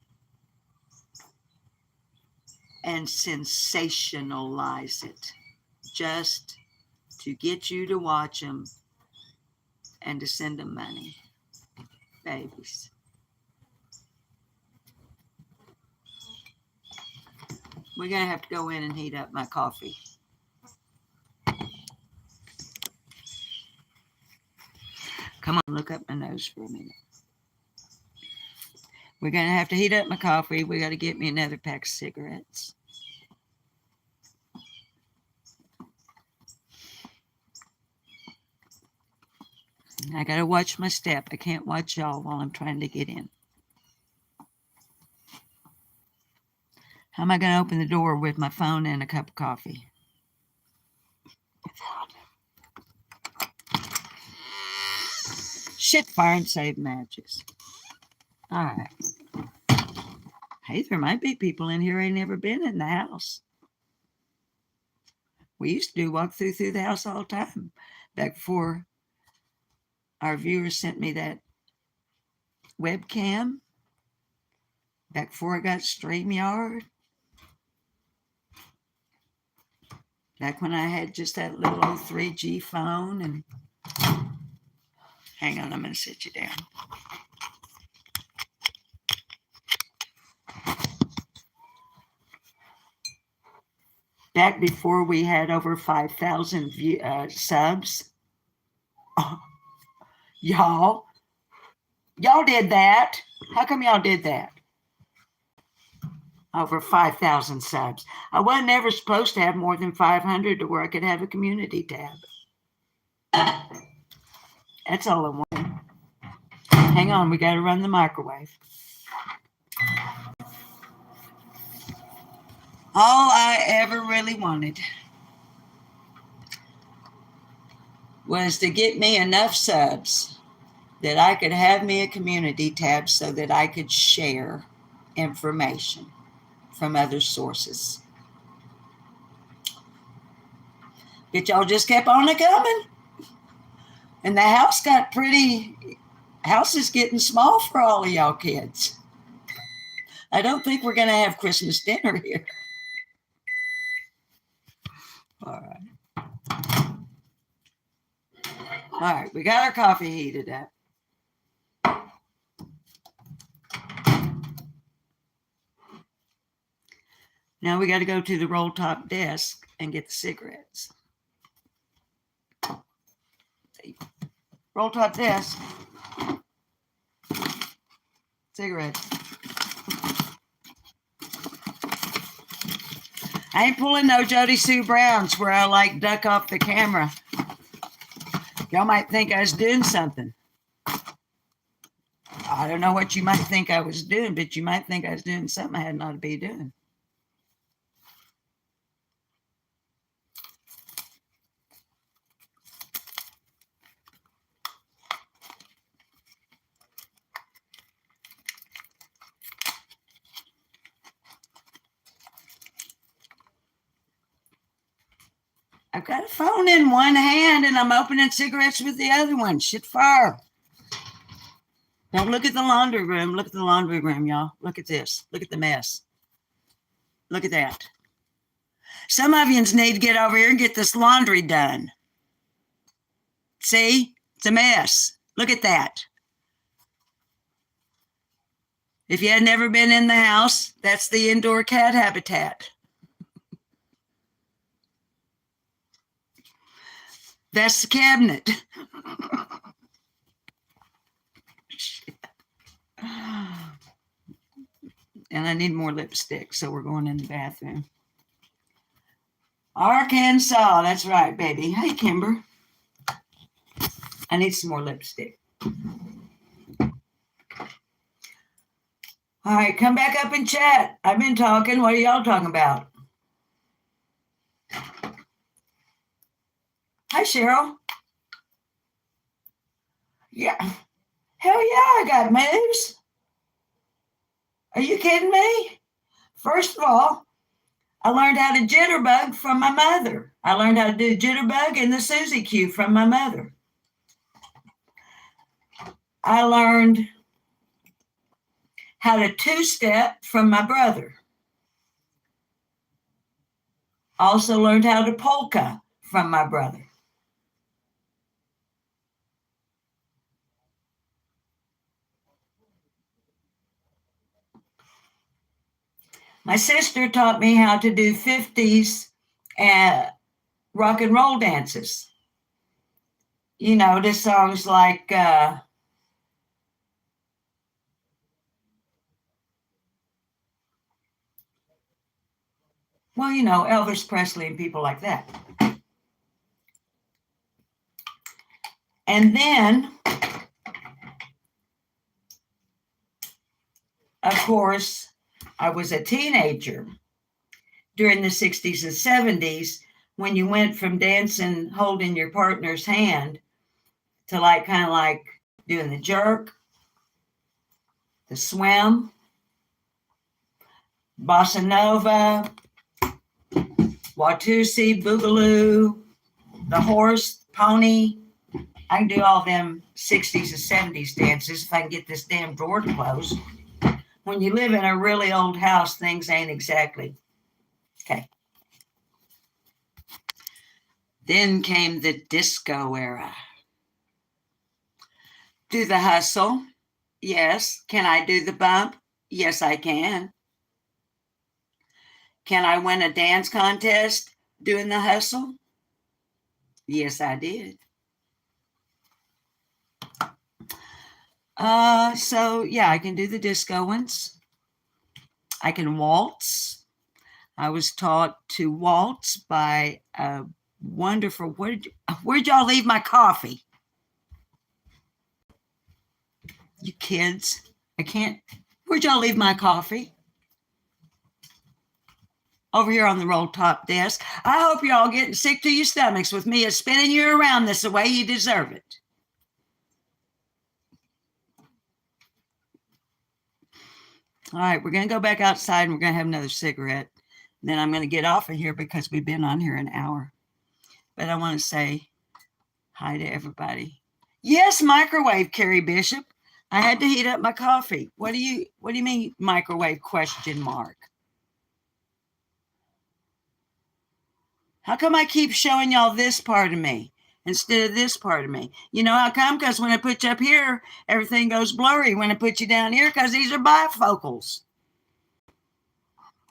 and sensationalize it just to get you to watch them and to send them money. Babies. We're going to have to go in and heat up my coffee. Come on, look up my nose for a minute. We're going to have to heat up my coffee. We got to get me another pack of cigarettes. I got to watch my step. I can't watch y'all while I'm trying to get in. How am I going to open the door with my phone and a cup of coffee? Shit, fire and save matches. All right. Hey, there might be people in here who ain't never been in the house. We used to do walkthrough through the house all the time. Back before our viewers sent me that webcam. Back before I got StreamYard. Back when I had just that little old 3G phone. And hang on, I'm going to sit you down. Back before we had over 5,000 subs. Oh, y'all did that. How come y'all did that? Over 5,000 subs. I wasn't ever supposed to have more than 500 to where I could have a community tab. That's all I wanted. Hang on, we got to run the microwave. All I ever really wanted was to get me enough subs that I could have me a community tab so that I could share information from other sources. But y'all just kept on coming. And the house is getting small for all of y'all kids. I don't think we're going to have Christmas dinner here. All right, we got our coffee heated up. Now we got to go to the roll top desk and get the cigarettes. Roll top desk. Cigarettes. I ain't pulling no Jody Sue Browns where I like duck off the camera. Y'all might think I was doing something. I don't know what you might think I was doing, but you might think I was doing something I had not to be doing. got a phone in one hand and I'm opening cigarettes with the other one. Shit fire. Don't look at the laundry room. Look at the laundry room, y'all. Look at this. Look at the mess. Look at that. Some of you need to get over here and get this laundry done. See? It's a mess. Look at that. If you had never been in the house, that's the indoor cat habitat. That's the cabinet. And I need more lipstick, so we're going in the bathroom. Arkansas, that's right, baby. Hey, Kimber. I need some more lipstick. All right, come back up and chat. I've been talking. What are y'all talking about? Hi, Cheryl. Yeah. Hell yeah, I got moves. Are you kidding me? First of all, I learned how to jitterbug from my mother. I learned how to do jitterbug and the Susie Q from my mother. I learned how to two-step from my brother. Also learned how to polka from my brother. My sister taught me how to do 50s rock and roll dances. You know, the songs like well, you know, Elvis Presley and people like that. And then, of course, I was a teenager during the 60s and 70s when you went from dancing holding your partner's hand to like kind of like doing the jerk, the swim, bossa nova, Watusi, boogaloo, the horse, pony. I can do all them 60s and 70s dances if I can get this damn drawer to close. When you live in a really old house, things ain't exactly. Okay. Then came the disco era. Do the hustle? Yes. Can I do the bump? Yes, I can. Can I win a dance contest doing the hustle? Yes, I did. So yeah, I can do the disco ones. I can waltz. I was taught to waltz by a wonderful, where'd y'all leave my coffee? You kids, I can't, where'd y'all leave my coffee? Over here on the roll top desk. I hope you're all getting sick to your stomachs with me spinning you around this the way you deserve it. All right, we're going to go back outside and we're going to have another cigarette. Then I'm going to get off of here because we've been on here an hour. But I want to say hi to everybody. Yes, microwave, Carrie Bishop. I had to heat up my coffee. What do you mean microwave question mark? How come I keep showing y'all this part of me instead of this part of me? You know how come? Because when I put you up here, everything goes blurry. When I put you down here, because these are bifocals.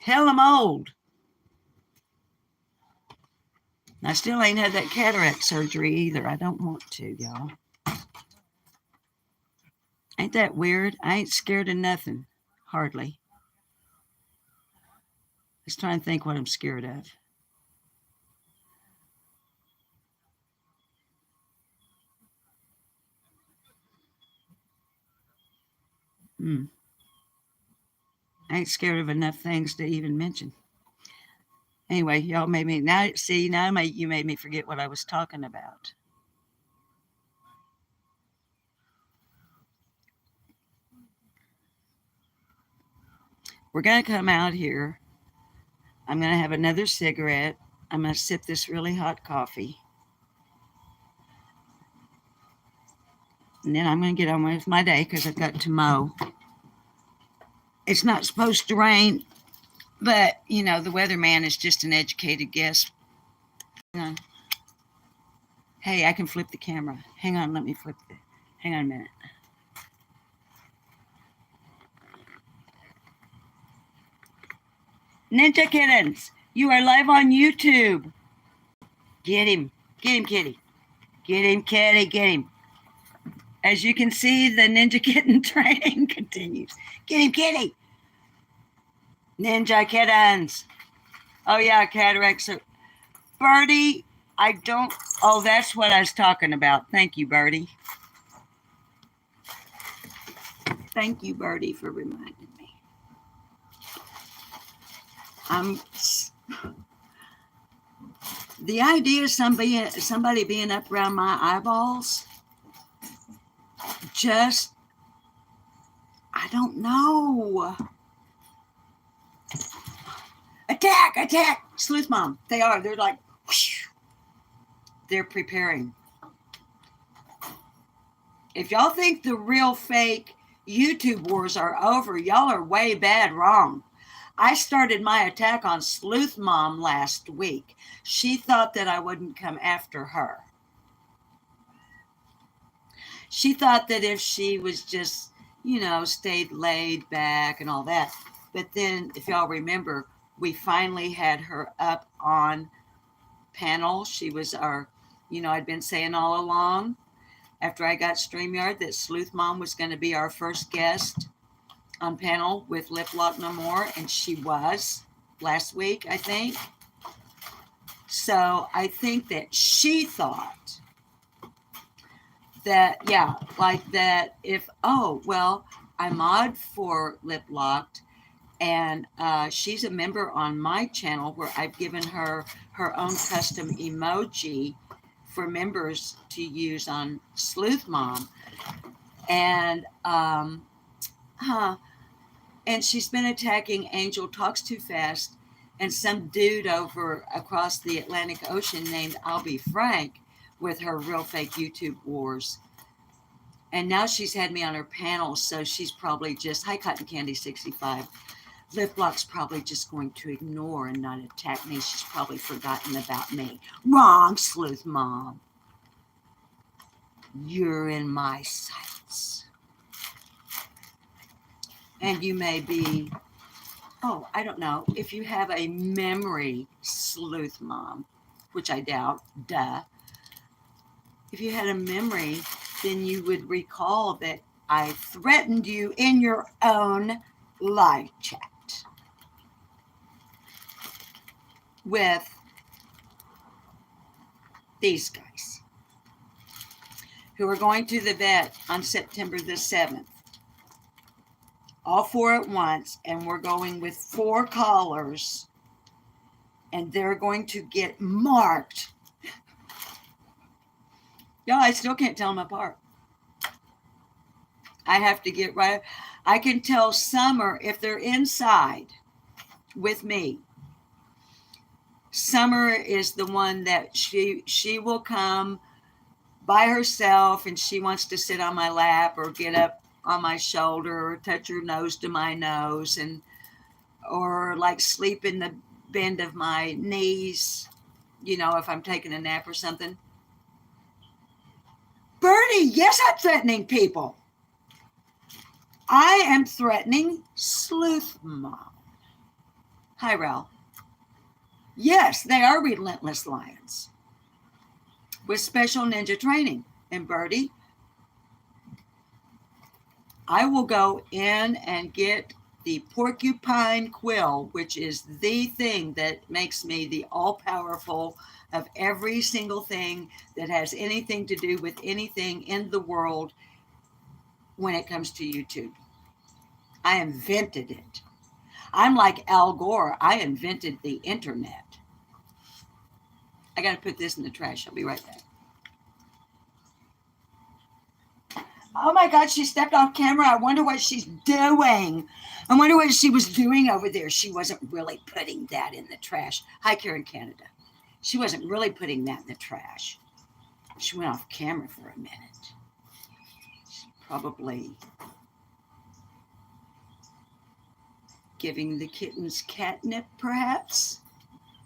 Hell, I'm old. I still ain't had that cataract surgery either. I don't want to, y'all. Ain't that weird? I ain't scared of nothing. Hardly. Let's try and think what I'm scared of. I ain't scared of enough things to even mention. Anyway, y'all made me, now you made me forget what I was talking about. We're going to come out here. I'm going to have another cigarette. I'm going to sip this really hot coffee. And then I'm going to get on with my day because I've got to mow. It's not supposed to rain, but, you know, the weatherman is just an educated guess. Hang on. Hey, I can flip the camera. Hang on, let me flip it. Hang on a minute. Ninja Kittens, you are live on YouTube. Get him. Get him, kitty. Get him, kitty. Get him. As you can see, the Ninja Kitten training continues. Get him, kitty. Ninja Kittens. Oh, yeah, cataracts. Birdie, I don't. Oh, that's what I was talking about. Thank you, Birdie. Thank you, Birdie, for reminding me. The idea of somebody being up around my eyeballs, just, I don't know. Attack, attack, Sleuth Mom. They are. They're like, whoosh. They're preparing. If y'all think the real fake YouTube wars are over, y'all are way bad wrong. I started my attack on Sleuth Mom last week. She thought that I wouldn't come after her. She thought that if she was just, you know, stayed laid back and all that. But then, if y'all remember, we finally had her up on panel. She was our, you know, I'd been saying all along after I got StreamYard that Sleuth Mom was going to be our first guest on panel with Lip Lock No More, and she was last week, I think. So I think that she thought that, yeah, like that if, oh, well, I mod for Lip Locked, and she's a member on my channel where I've given her her own custom emoji for members to use on Sleuth Mom. And and she's been attacking Angel Talks Too Fast and some dude over across the Atlantic Ocean named I'll Be Frank with her real fake YouTube wars. And now she's had me on her panel, so she's probably just, hi Cotton Candy 65. Lip Lock's probably just going to ignore and not attack me. She's probably forgotten about me. Wrong, Sleuth Mom. You're in my sights. And you may be, oh, I don't know, if you have a memory, Sleuth Mom, which I doubt, duh. If you had a memory, then you would recall that I threatened you in your own live chat with these guys who are going to the vet on September the 7th. All four at once, and we're going with 4 callers, and they're going to get marked. Y'all, I still can't tell them apart. I have to get right. I can tell Summer if they're inside with me. Summer is the one that she will come by herself, and she wants to sit on my lap or get up on my shoulder or touch her nose to my nose, and or like sleep in the bend of my knees, you know, if I'm taking a nap or something. Bernie, yes, I'm threatening people. I am threatening Sleuth Mom. Hi, Ralph. Yes, they are relentless lions with special ninja training. And Birdie, I will go in and get the porcupine quill, which is the thing that makes me the all-powerful of every single thing that has anything to do with anything in the world when it comes to YouTube. I invented it. I'm like Al Gore. I invented the internet. I got to put this in the trash. I'll be right back. Oh my God, she stepped off camera. I wonder what she's doing. I wonder what she was doing over there. She wasn't really putting that in the trash. Hi, Karen Canada. She wasn't really putting that in the trash. She went off camera for a minute. She probably giving the kittens catnip, perhaps,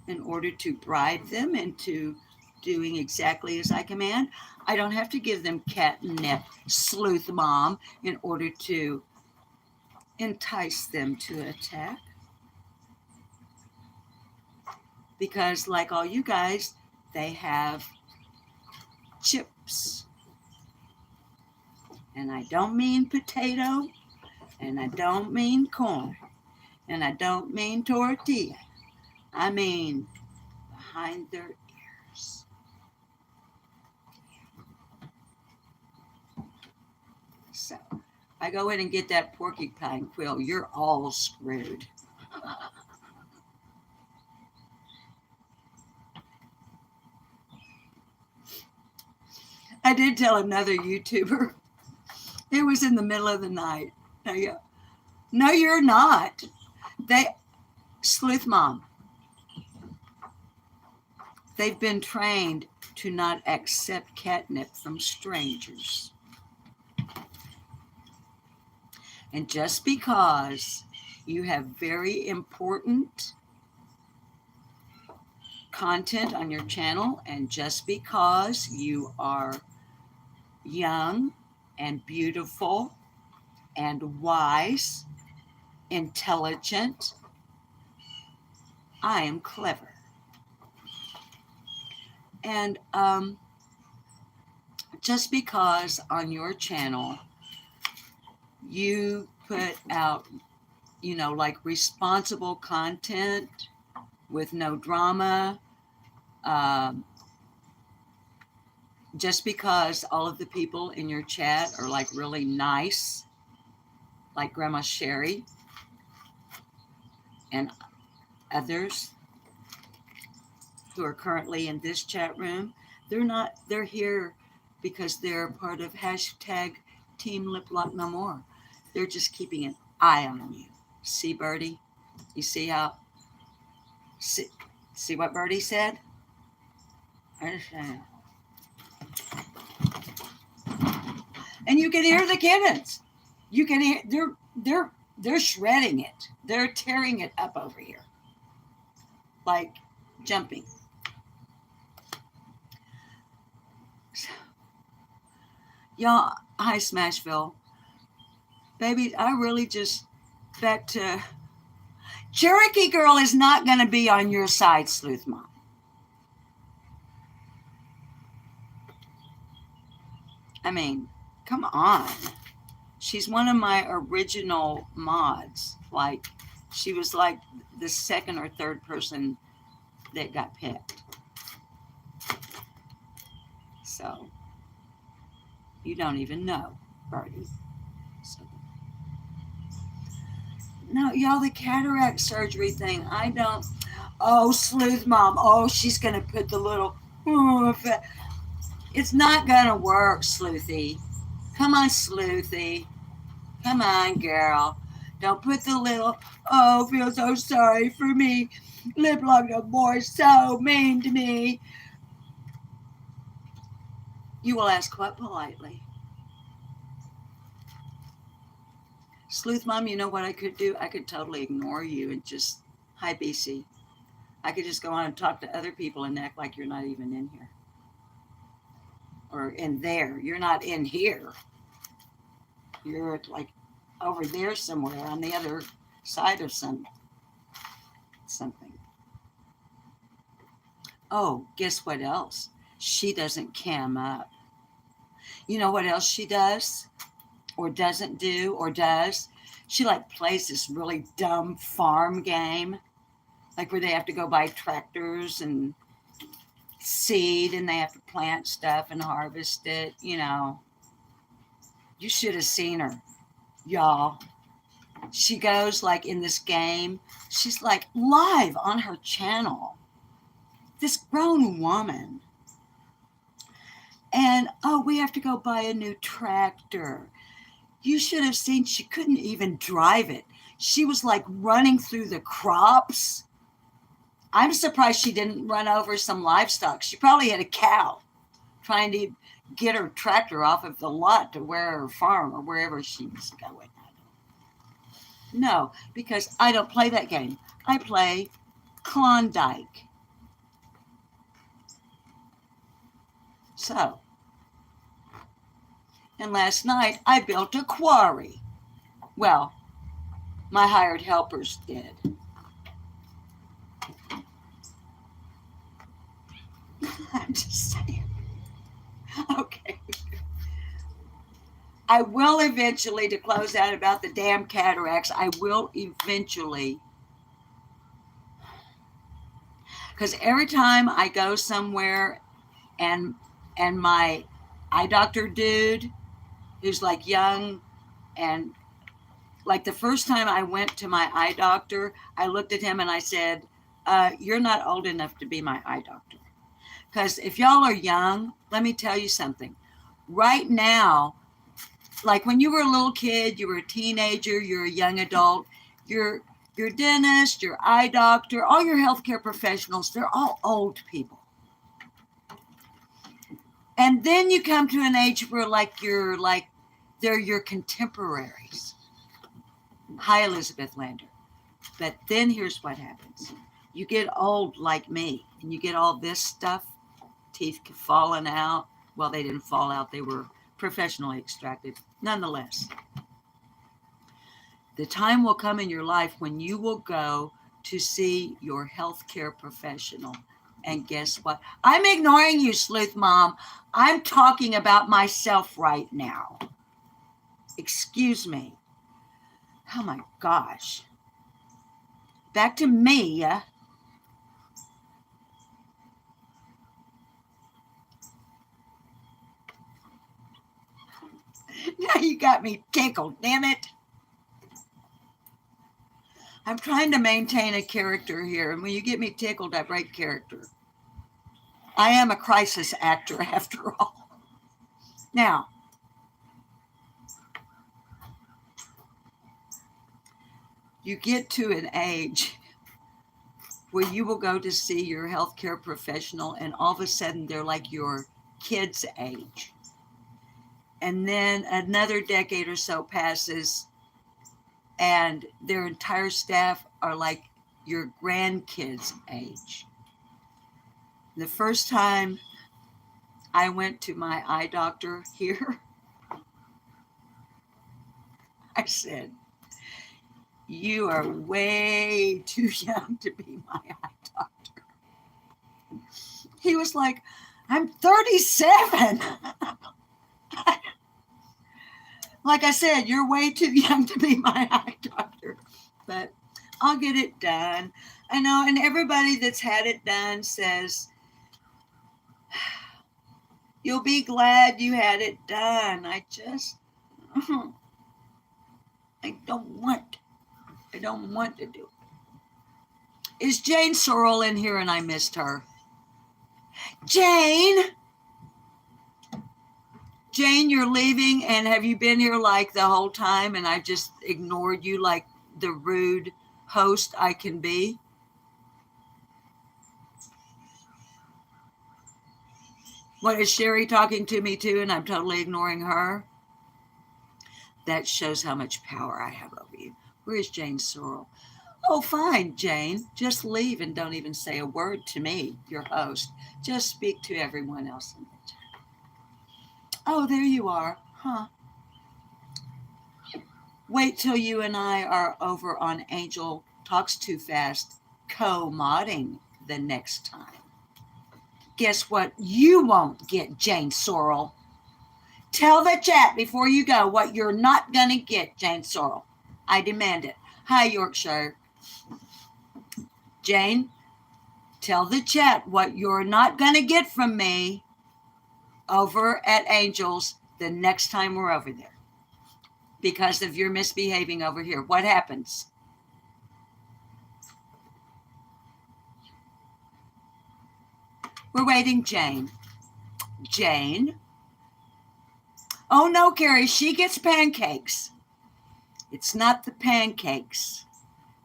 in order to bribe them into doing exactly as I command. I don't have to give them catnip, sleuth mom, in order to entice them to attack. Because like all you guys, they have chips. And I don't mean potato, and I don't mean corn, and I don't mean tortilla. I mean behind their ears. So I go in and get that porcupine quill. You're all screwed. I did tell another YouTuber. It was in the middle of the night. No, you're not. Sleuth mom. They've been trained to not accept catnip from strangers. And just because you have very important content on your channel, and just because you are young and beautiful and wise, intelligent, I am clever. And just because on your channel you put out, like responsible content with no drama, just because all of the people in your chat are like really nice, like Grandma Sherry and others who are currently in this chat room, they're here because they're part of hashtag Team Lip Lock No More. They're just keeping an eye on you. See, Birdie? You see how? See what Birdie said? Understand. And you can hear the kittens. You can hear they're shredding it. They're tearing it up over here, like jumping. Y'all, hi Smashville. Baby, I really just back to Cherokee Girl is not going to be on your side, Sleuth Mom. I mean, come on. She's one of my original mods. Like, she was like the second or third person that got picked. So, you don't even know, Birdie. So, no, y'all, the cataract surgery thing, I don't. Oh, Sleuth Mom. Oh, she's going to put the little. It's not going to work, Sleuthy. Come on, Sleuthy. Come on, girl. Don't put the little, oh, feel so sorry for me. Lip Lock No More is so mean to me. You will ask what politely? Sleuth Mom, you know what I could do? I could totally ignore you and just, hi, BC. I could just go on and talk to other people and act like you're not even in here. Or in there. You're not in here. You're like over there somewhere on the other side of something. Oh, guess what else? She doesn't cam up. You know what else she does? Or doesn't do, or does? She like plays this really dumb farm game. Like where they have to go buy tractors and seed and they have to plant stuff and harvest it, You should have seen her, y'all. She goes like in this game. She's like live on her channel. This grown woman. And, oh, we have to go buy a new tractor. You should have seen she couldn't even drive it. She was like running through the crops I'm surprised she didn't run over some livestock. She probably had a cow trying to get her tractor off of the lot to where her farm or wherever she was going. No, because I don't play that game. I play Klondike. So, and last night I built a quarry. Well, my hired helpers did. I'm just saying. Okay. I will eventually, to close out about the damn cataracts, I will eventually, because every time I go somewhere and my eye doctor dude, who's like young, and like the first time I went to my eye doctor, I looked at him and I said, you're not old enough to be my eye doctor. Because if y'all are young, let me tell you something. Right now, like when you were a little kid, you were a teenager, you're a young adult, your dentist, your eye doctor, all your healthcare professionals, they're all old people. And then you come to an age where they're your contemporaries. Hi, Elizabeth Lander. But then here's what happens. You get old like me, and you get all this stuff, teeth falling out. Well, they didn't fall out. They were professionally extracted. Nonetheless, the time will come in your life when you will go to see your healthcare professional. And guess what? I'm ignoring you, Sleuth Mom. I'm talking about myself right now. Excuse me. Oh my gosh. Back to me. Now you got me tickled, damn it. I'm trying to maintain a character here, and when you get me tickled, I break character. I am a crisis actor after all. Now, you get to an age where you will go to see your healthcare professional, and all of a sudden they're like your kid's age. And then another decade or so passes, and their entire staff are like your grandkids' age. The first time I went to my eye doctor here, I said, you are way too young to be my eye doctor. He was like, I'm 37. Like I said, you're way too young to be my eye doctor, but I'll get it done. I know, and everybody that's had it done says, you'll be glad you had it done. I don't want to do it. Is Jane Sorrell in here and I missed her? Jane, you're leaving, and have you been here like the whole time and I've just ignored you like the rude host I can be? What, is Sherry talking to me too and I'm totally ignoring her? That shows how much power I have over you. Where is Jane Sorrell? Oh, fine, Jane. Just leave and don't even say a word to me, your host. Just speak to everyone else in the chat. Oh, there you are. Huh. Wait till you and I are over on Angel Talks Too Fast co-modding the next time. Guess what you won't get, Jane Sorrell? Tell the chat before you go what you're not going to get, Jane Sorrell. I demand it. Hi, Yorkshire. Jane, tell the chat what you're not going to get from me over at Angels the next time we're over there because of your misbehaving over here. What happens? We're waiting, Jane. Jane? Oh, no, Carrie, she gets pancakes. It's not the pancakes.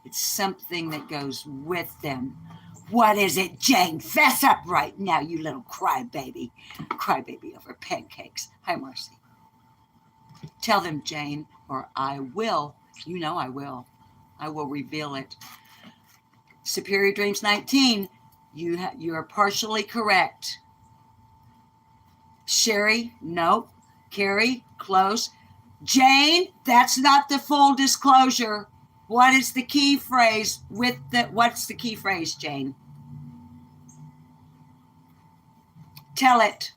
It's something that goes with them. What is it, Jane? Fess up right now, you little crybaby. Crybaby over pancakes. Hi, Marcy. Tell them, Jane, or I will. You know I will. I will reveal it. Superior Dreams 19, you are partially correct. Sherry, nope. Carrie, close. Jane, that's not the full disclosure. What is the key phrase with the, what's the key phrase, Jane? Tell it.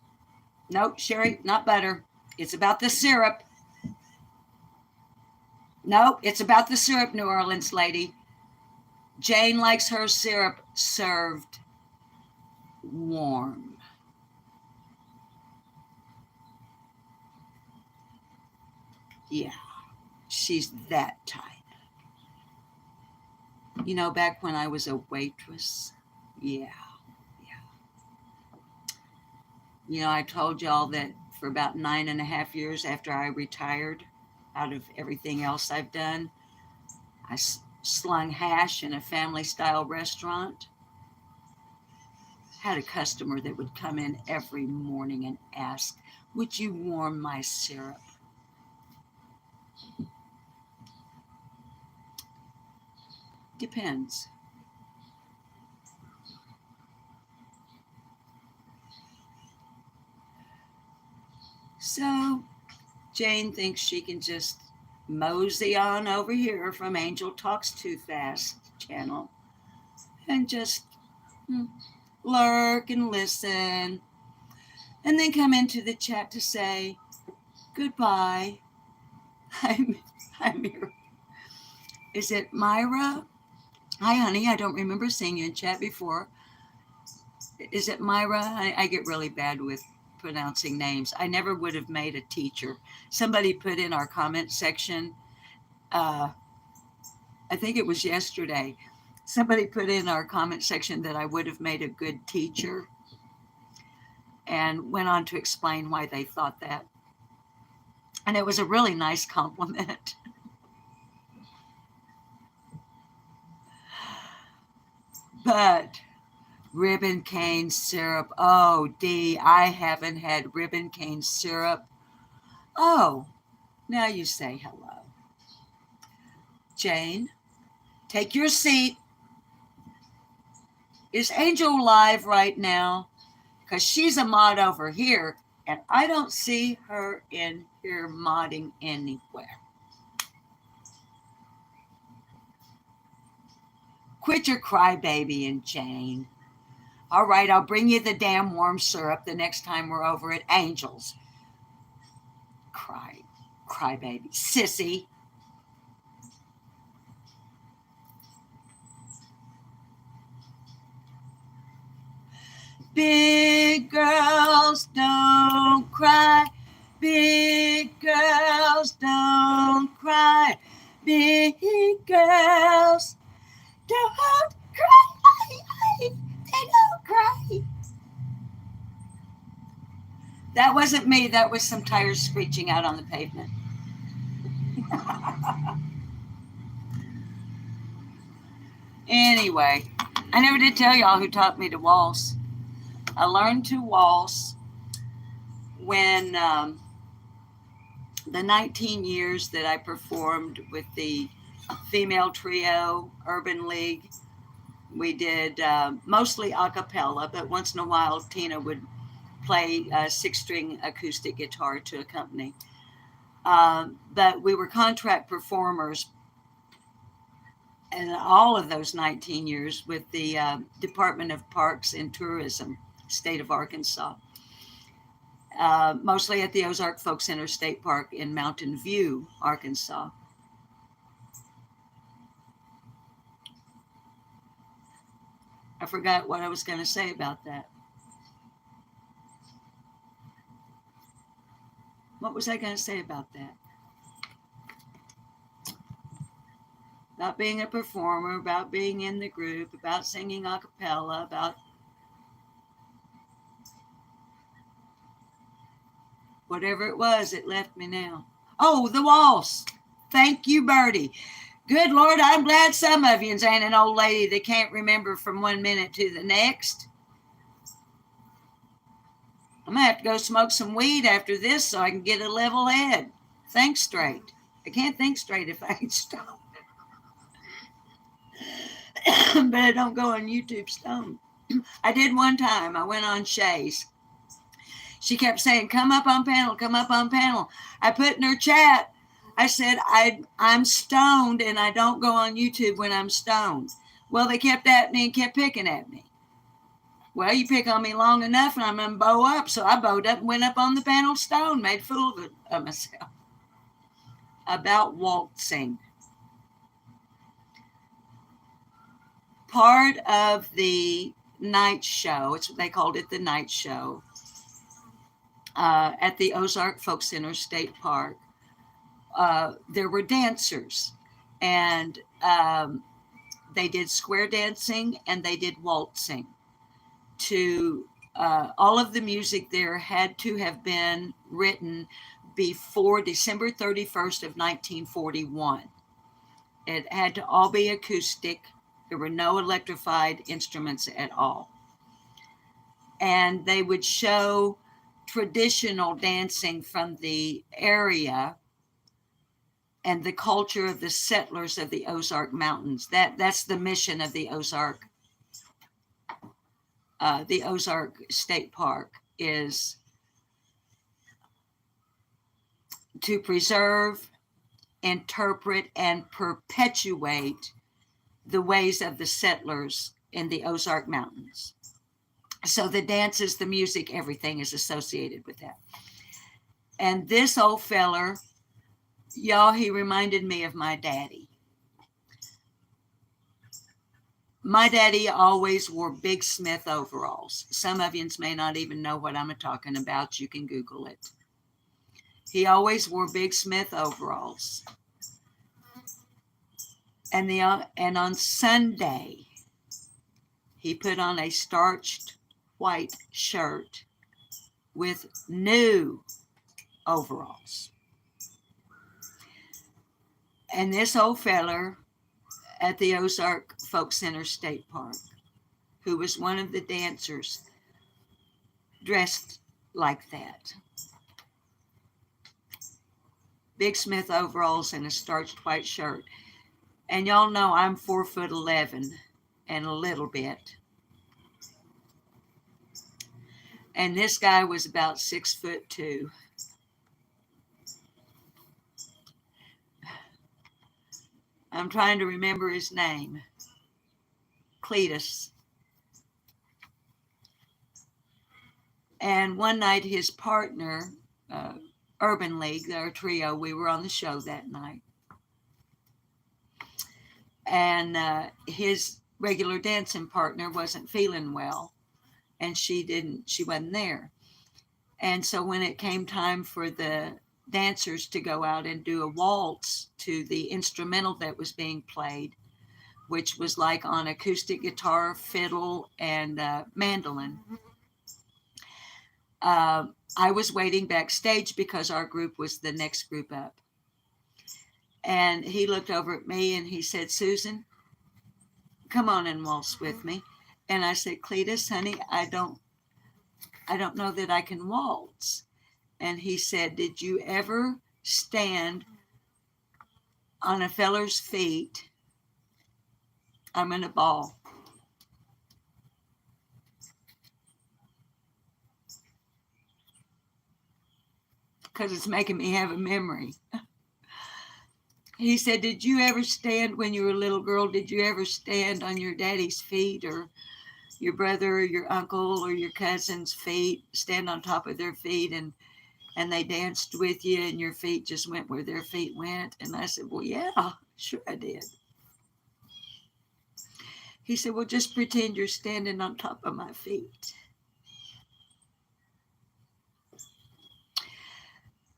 Nope, Sherry, not butter. It's about the syrup. Nope, it's about the syrup, New Orleans lady. Jane likes her syrup served warm. Yeah, she's that type. You know, back when I was a waitress, yeah. You know, I told y'all that for about 9.5 years after I retired, out of everything else I've done, I slung hash in a family-style restaurant. Had a customer that would come in every morning and ask, would you warm my syrup? Depends. So Jane thinks she can just mosey on over here from Angel Talks Too Fast channel and just lurk and listen, and then come into the chat to say goodbye. I'm here. Is it Myra? Hi, honey. I don't remember seeing you in chat before. Is it Myra? I get really bad with pronouncing names. I never would have made a teacher. Somebody put in our comment section, I think it was yesterday, somebody put in our comment section that I would have made a good teacher, and went on to explain why they thought that. And it was a really nice compliment. But ribbon cane syrup. Oh, Dee, I haven't had ribbon cane syrup. Oh, now you say hello. Jane, take your seat. Is Angel live right now? Because she's a mod over here, and I don't see her in here modding anywhere. Quit your crybabying, Jane. All right, I'll bring you the damn warm syrup the next time we're over at Angel's. Crybaby. Sissy. Big girls don't cry. Big girls don't cry. Big girls don't cry. They don't cry. That wasn't me. That was some tires screeching out on the pavement. Anyway, I never did tell y'all who taught me to waltz. I learned to waltz when the 19 years that I performed with the female trio Urban League, we did mostly a cappella, but once in a while Tina would play a 6-string acoustic guitar to accompany. But we were contract performers and all of those 19 years with the Department of Parks and Tourism, state of Arkansas, mostly at the Ozark Folk Center State Park in Mountain View, Arkansas. I forgot what I was going to say about that. What was I going to say about that? About being a performer, about being in the group, about singing a cappella, about whatever it was, it left me now. Oh, the waltz. Thank you, Birdie. Good Lord, I'm glad some of you ain't an old lady that can't remember from one minute to the next. I'm going to have to go smoke some weed after this so I can get a level head. Think straight. I can't think straight if I ain't stoned. But I don't go on YouTube stoned. I did one time. I went on Shay's. She kept saying, come up on panel, come up on panel. I put in her chat, I said, I'm stoned and I don't go on YouTube when I'm stoned. Well, they kept at me and kept picking at me. Well, you pick on me long enough and I'm going to bow up. So I bowed up and went up on the panel stoned, made a fool of myself. About waltzing. Part of the night show, they called it the night show, at the Ozark Folk Center State Park. There were dancers, and they did square dancing and they did waltzing. All of the music there had to have been written before December 31st of 1941. It had to all be acoustic. There were no electrified instruments at all. And they would show traditional dancing from the area and the culture of the settlers of the Ozark Mountains. That's the mission of the Ozark State Park, is to preserve, interpret, and perpetuate the ways of the settlers in the Ozark Mountains. So the dances, the music, everything is associated with that. And this old feller, y'all, he reminded me of my daddy. My daddy always wore Big Smith overalls. Some of you may not even know what I'm talking about. You can Google it. He always wore Big Smith overalls. And on Sunday, he put on a starched white shirt with new overalls. And this old feller at the Ozark Folk Center State Park, who was one of the dancers, dressed like that. Big Smith overalls and a starched white shirt. And y'all know I'm 4'11" and a little bit. And this guy was about 6'2". I'm trying to remember his name. Cletus. And one night his partner, Urban League, our trio, we were on the show that night. And his regular dancing partner wasn't feeling well, and she wasn't there. And so when it came time for the dancers to go out and do a waltz to the instrumental that was being played, which was like on acoustic guitar, fiddle, and mandolin, I was waiting backstage because our group was the next group up. And he looked over at me and he said, Susan, come on and waltz with me. And I said, Cletus, honey, I don't know that I can waltz. And he said, did you ever stand on a feller's feet? I'm in a ball. Because it's making me have a memory. He said, did you ever stand when you were a little girl? Did you ever stand on your daddy's feet or your brother or your uncle or your cousin's feet, stand on top of their feet and they danced with you and your feet just went where their feet went? And I said, well, yeah, sure I did. He said, well, just pretend you're standing on top of my feet.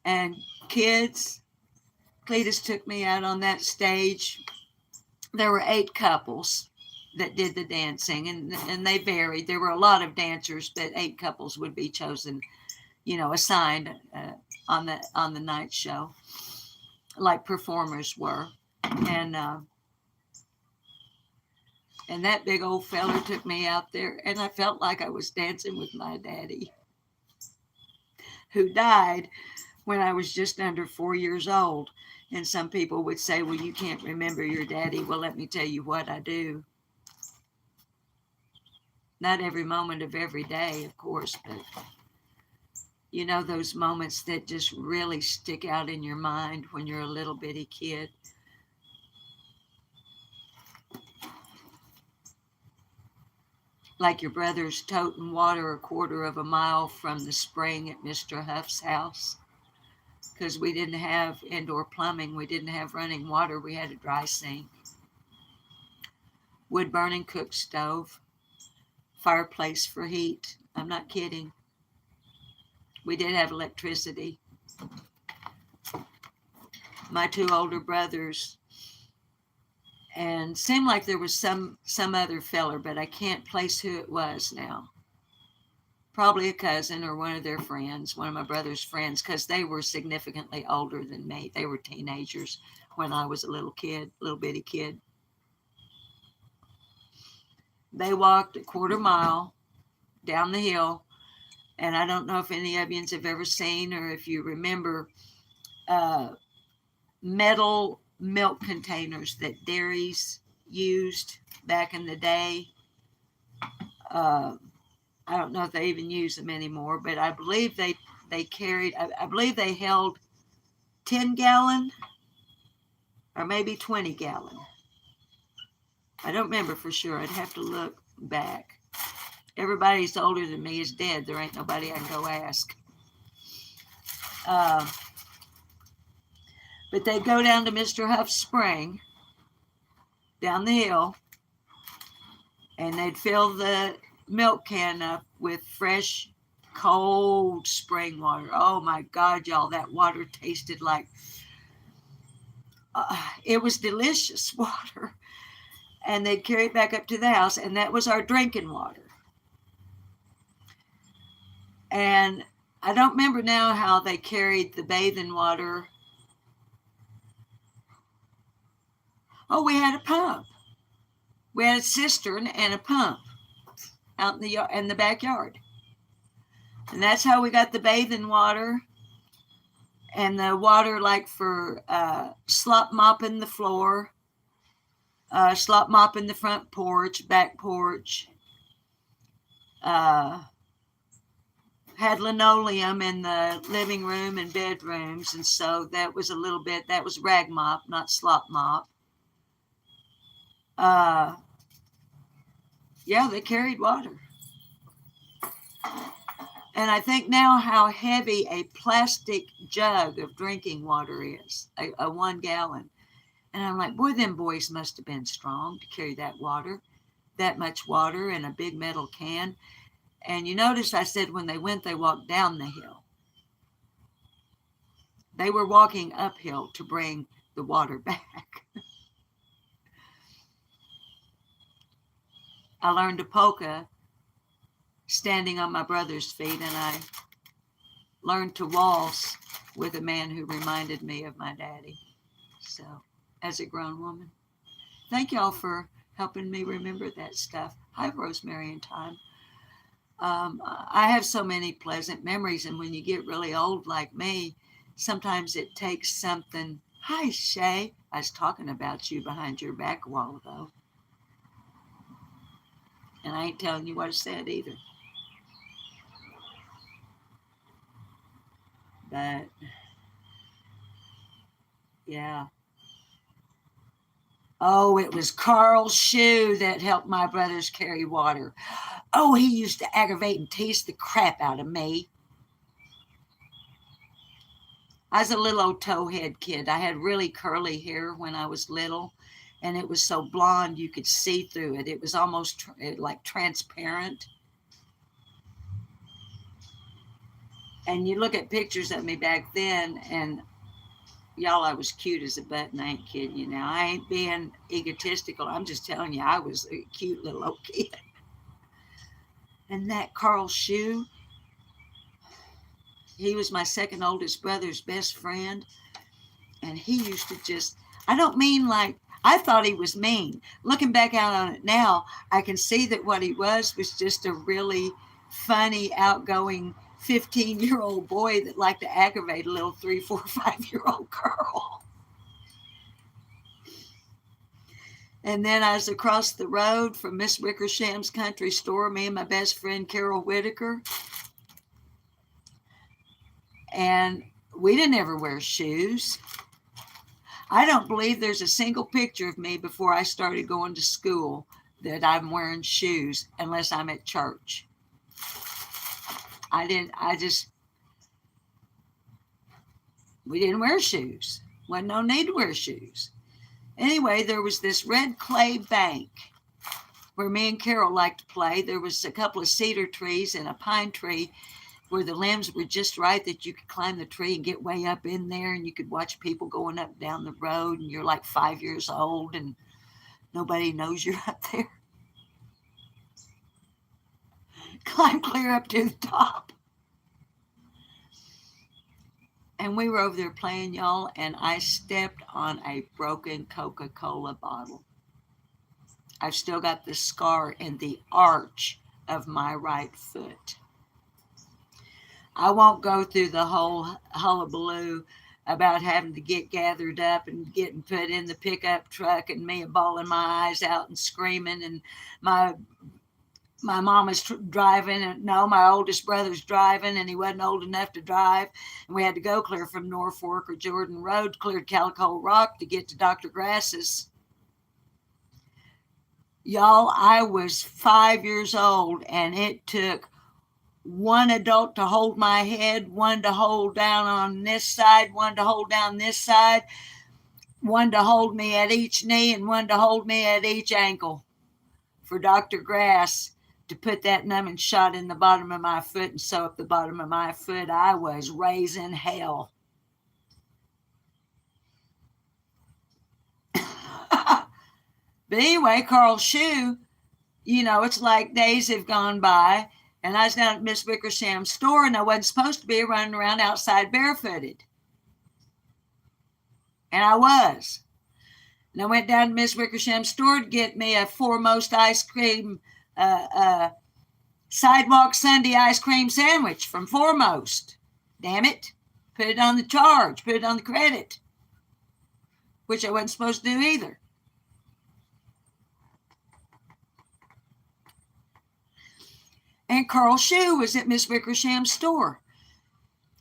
And kids, Cletus took me out on that stage. There were 8 couples that did the dancing, and they varied. There were a lot of dancers, but 8 couples would be chosen, assigned on the night show, like performers were. And and that big old feller took me out there, and I felt like I was dancing with my daddy, who died when I was just under 4 years old. And some people would say, well, you can't remember your daddy. Well, let me tell you what I do. Not every moment of every day, of course, but you know, those moments that just really stick out in your mind when you're a little bitty kid. Like your brother's toting water a quarter of a mile from the spring at Mr. Huff's house. Because we didn't have indoor plumbing, we didn't have running water, we had a dry sink. Wood burning cook stove, fireplace for heat. I'm not kidding. We did have electricity. My two older brothers, and seemed like there was some other feller, but I can't place who it was now. Probably a cousin or one of their friends, one of my brother's friends, because they were significantly older than me. They were teenagers when I was a little kid, little bitty kid. They walked a quarter mile down the hill, and I don't know if any of you have ever seen or if you remember metal milk containers that dairies used back in the day. I don't know if they even use them anymore, but I believe they carried, I believe they held 10-gallon or maybe 20-gallon. I don't remember for sure. I'd have to look back. Everybody's older than me is dead. There ain't nobody I can go ask. But they'd go down to Mr. Huff's spring down the hill, and they'd fill the milk can up with fresh, cold spring water. Oh my God, y'all, that water tasted like, it was delicious water. And they'd carry it back up to the house, and that was our drinking water. And I don't remember now how they carried the bathing water. Oh, we had a pump. We had a cistern and a pump out in the backyard. And that's how we got the bathing water and the water like for slop mopping the floor, slop mopping the front porch, back porch. Had linoleum in the living room and bedrooms, and so that was a little bit, that was rag mop, not slop mop. Yeah, they carried water. And I think now how heavy a plastic jug of drinking water is, a 1 gallon. And I'm like, boy, them boys must have been strong to carry that water, that much water in a big metal can. And you notice I said when they went, they walked down the hill. They were walking uphill to bring the water back. I learned a polka standing on my brother's feet, and I learned to waltz with a man who reminded me of my daddy. So, as a grown woman, thank y'all for helping me remember that stuff. Hi, Rosemary and Time. I have so many pleasant memories, and when you get really old like me, sometimes it takes something. Hi, Shay. I was talking about you behind your back a while ago, and I ain't telling you what I said either. But, yeah. Oh, it was Carl's shoe that helped my brothers carry water. Oh, he used to aggravate and tease the crap out of me. I was a little old towhead kid. I had really curly hair when I was little, and it was so blonde you could see through it. It was almost like transparent. And you look at pictures of me back then, and y'all, I was cute as a button. I ain't kidding you now. I ain't being egotistical. I'm just telling you, I was a cute little old kid. And that Carl shoe, he was my second oldest brother's best friend. And he used to just, I don't mean like, I thought he was mean. Looking back out on it now, I can see that what he was just a really funny, outgoing 15-year-old boy that liked to aggravate a little 3, 4, 5-year-old girl. And then I was across the road from Miss Wickersham's country store, me and my best friend Carol Whitaker. And we didn't ever wear shoes. I don't believe there's a single picture of me before I started going to school that I'm wearing shoes unless I'm at church. We didn't wear shoes. Wasn't no need to wear shoes. Anyway, there was this red clay bank where me and Carol liked to play. There was a couple of cedar trees and a pine tree where the limbs were just right that you could climb the tree and get way up in there, and you could watch people going up and down the road, and you're like 5 years old and nobody knows you're up there. Climb clear up to the top. And we were over there playing, y'all, and I stepped on a broken Coca-Cola bottle. I've still got the scar in the arch of my right foot. I won't go through the whole hullabaloo about having to get gathered up and getting put in the pickup truck and me bawling my eyes out and screaming, and my mom was driving, and no, my oldest brother's driving, and he wasn't old enough to drive, and we had to go clear from Norfolk or Jordan Road, clear Calico Rock to get to Dr. Grass's. Y'all, I was 5 years old, and it took one adult to hold my head, one to hold down on this side, one to hold down this side, one to hold me at each knee, and one to hold me at each ankle for Dr. Grass to put that numbing shot in the bottom of my foot and sew up the bottom of my foot. I was raising hell. But anyway, Carl's shoe, it's like days have gone by, and I was down at Miss Wickersham's store, and I wasn't supposed to be running around outside barefooted. And I was. And I went down to Miss Wickersham's store to get me a Foremost ice cream, sidewalk Sunday ice cream sandwich from Foremost. Damn it. Put it on the charge. Put it on the credit. Which I wasn't supposed to do either. And Carl Shue was at Miss Wickersham's store.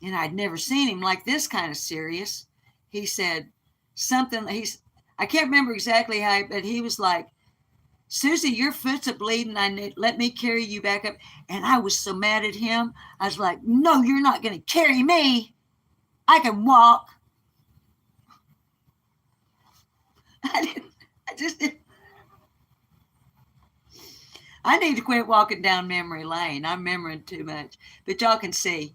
And I'd never seen him like this kind of serious. He said something, I can't remember exactly how, but he was like, Susie, your foot's a bleeding. Let me carry you back up. And I was so mad at him. I was like, no, you're not going to carry me. I can walk. I need to quit walking down memory lane. I'm remembering too much. But y'all can see,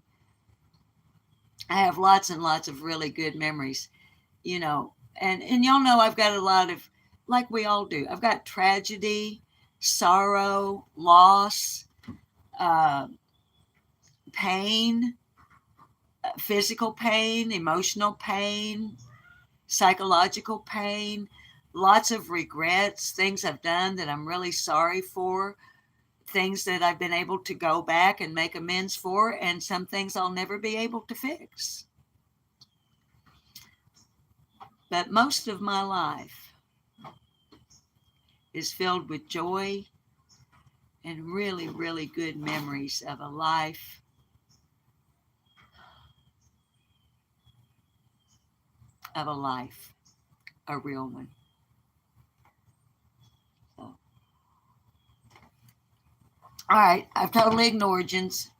I have lots and lots of really good memories, and y'all know I've got a lot of, like we all do, I've got tragedy, sorrow, loss, pain, physical pain, emotional pain, psychological pain, lots of regrets, things I've done that I'm really sorry for, things that I've been able to go back and make amends for, and some things I'll never be able to fix. But most of my life is filled with joy and really, really good memories of a life a real one. So. All right, I've totally ignored Jens.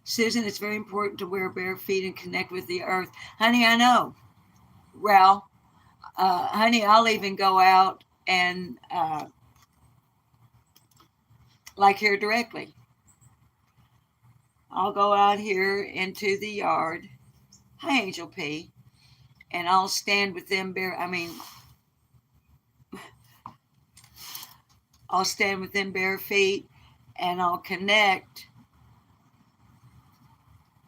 Susan, it's very important to wear bare feet and connect with the earth. Honey, I know. Well, honey, I'll even go out and like here directly. I'll go out here into the yard. Hi, Angel P. And I'll stand with them I'll stand with them bare feet, and I'll connect,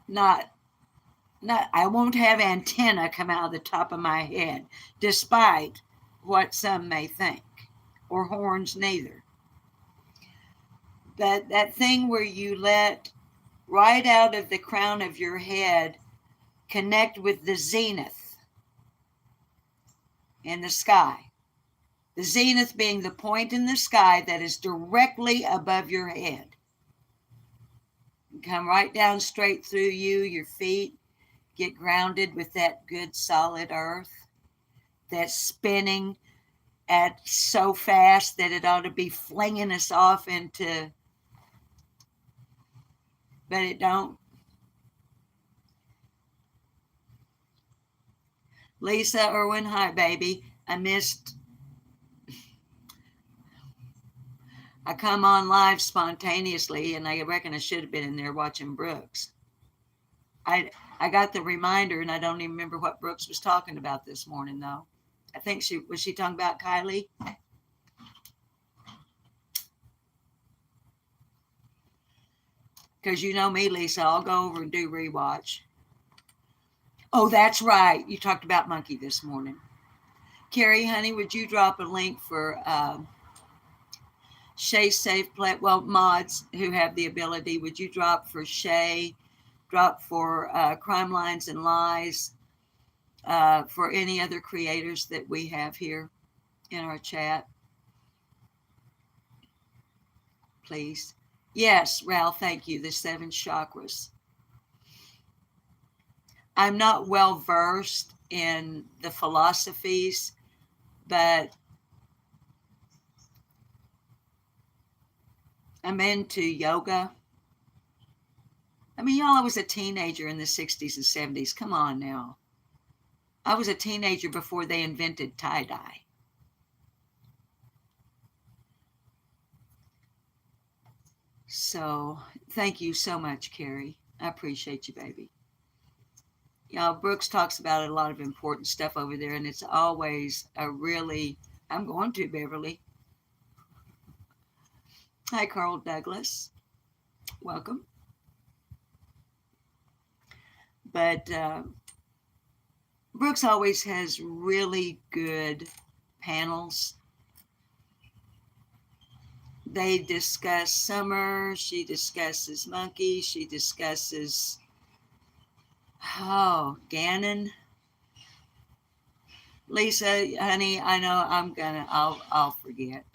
not not, I won't have antenna come out of the top of my head, despite what some may think, or horns neither. That thing where you let right out of the crown of your head connect with the zenith in the sky. The zenith being the point in the sky that is directly above your head. Come right down straight through you, your feet. Get grounded with that good solid earth that's spinning at so fast that it ought to be flinging us off into, but it don't. Lisa Irwin, hi baby. I come on live spontaneously, and I reckon I should have been in there watching Brooks. I got the reminder, and I don't even remember what Brooks was talking about this morning, though. I think she talking about Kylie. Because you know me, Lisa, I'll go over and do rewatch. Oh, that's right. You talked about Monkey this morning. Carrie, honey, would you drop a link for Shay Safe Play? Well, mods who have the ability, would you drop for Shay, drop for Crime Lines and Lies, for any other creators that we have here in our chat? Please. Yes, Ralph, thank you. The 7 chakras. I'm not well versed in the philosophies, but I'm into yoga. I mean, y'all, I was a teenager in the 60s and 70s. Come on now. I was a teenager before they invented tie-dye. So thank you so much, Carrie. I appreciate you, baby. You know, Brooks talks about a lot of important stuff over there, and it's always a really, I'm going to, Beverly. Hi, Carl Douglas. Welcome. But Brooks always has really good panels. They discuss summer. She discusses Monkey. She discusses, Gannon. Lisa, honey, I know I'll forget.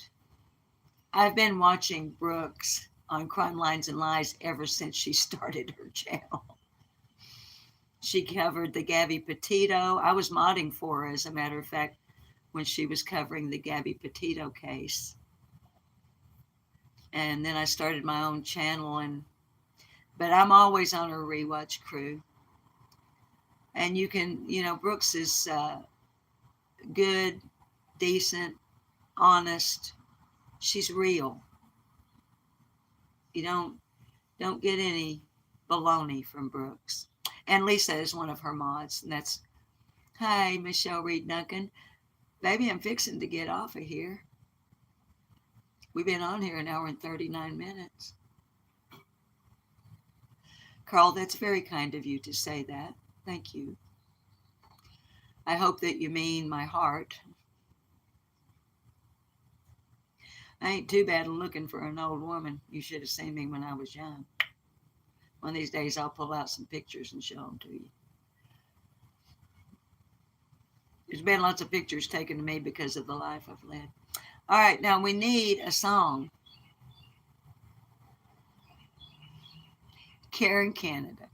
I've been watching Brooks on Crime Lines and Lies ever since she started her channel. She covered the Gabby Petito. I was modding for her, as a matter of fact, when she was covering the Gabby Petito case. And then I started my own channel, but I'm always on her rewatch crew. And you can, Brooks is good, decent, honest. She's real. You don't get any baloney from Brooks. And Lisa is one of her mods, and that's, hi, Michelle Reed Duncan. Baby, I'm fixing to get off of here. We've been on here 1 hour and 39 minutes. Carl, that's very kind of you to say that. Thank you. I hope that you mean my heart. I ain't too bad looking for an old woman. You should have seen me when I was young. One of these days I'll pull out some pictures and show them to you. There's been lots of pictures taken of me because of the life I've led. All right, now we need a song. Karen, Canada.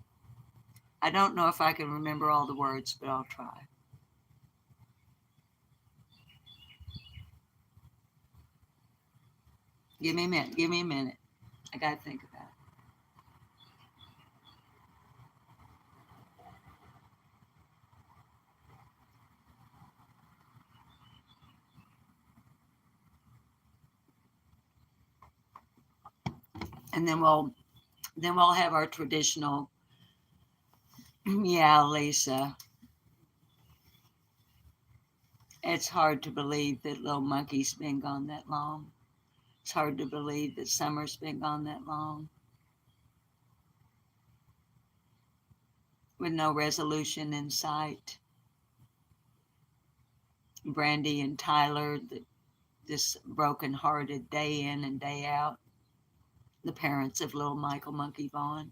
I don't know if I can remember all the words, but I'll try. Give me a minute. I got to think about it. And then we'll have our traditional, yeah, Lisa. It's hard to believe that Little Monkey's been gone that long. It's hard to believe that summer's been gone that long. with no resolution in sight. Brandy and Tyler, this broken-hearted day in and day out, the parents of little Michael Monkey Vaughn.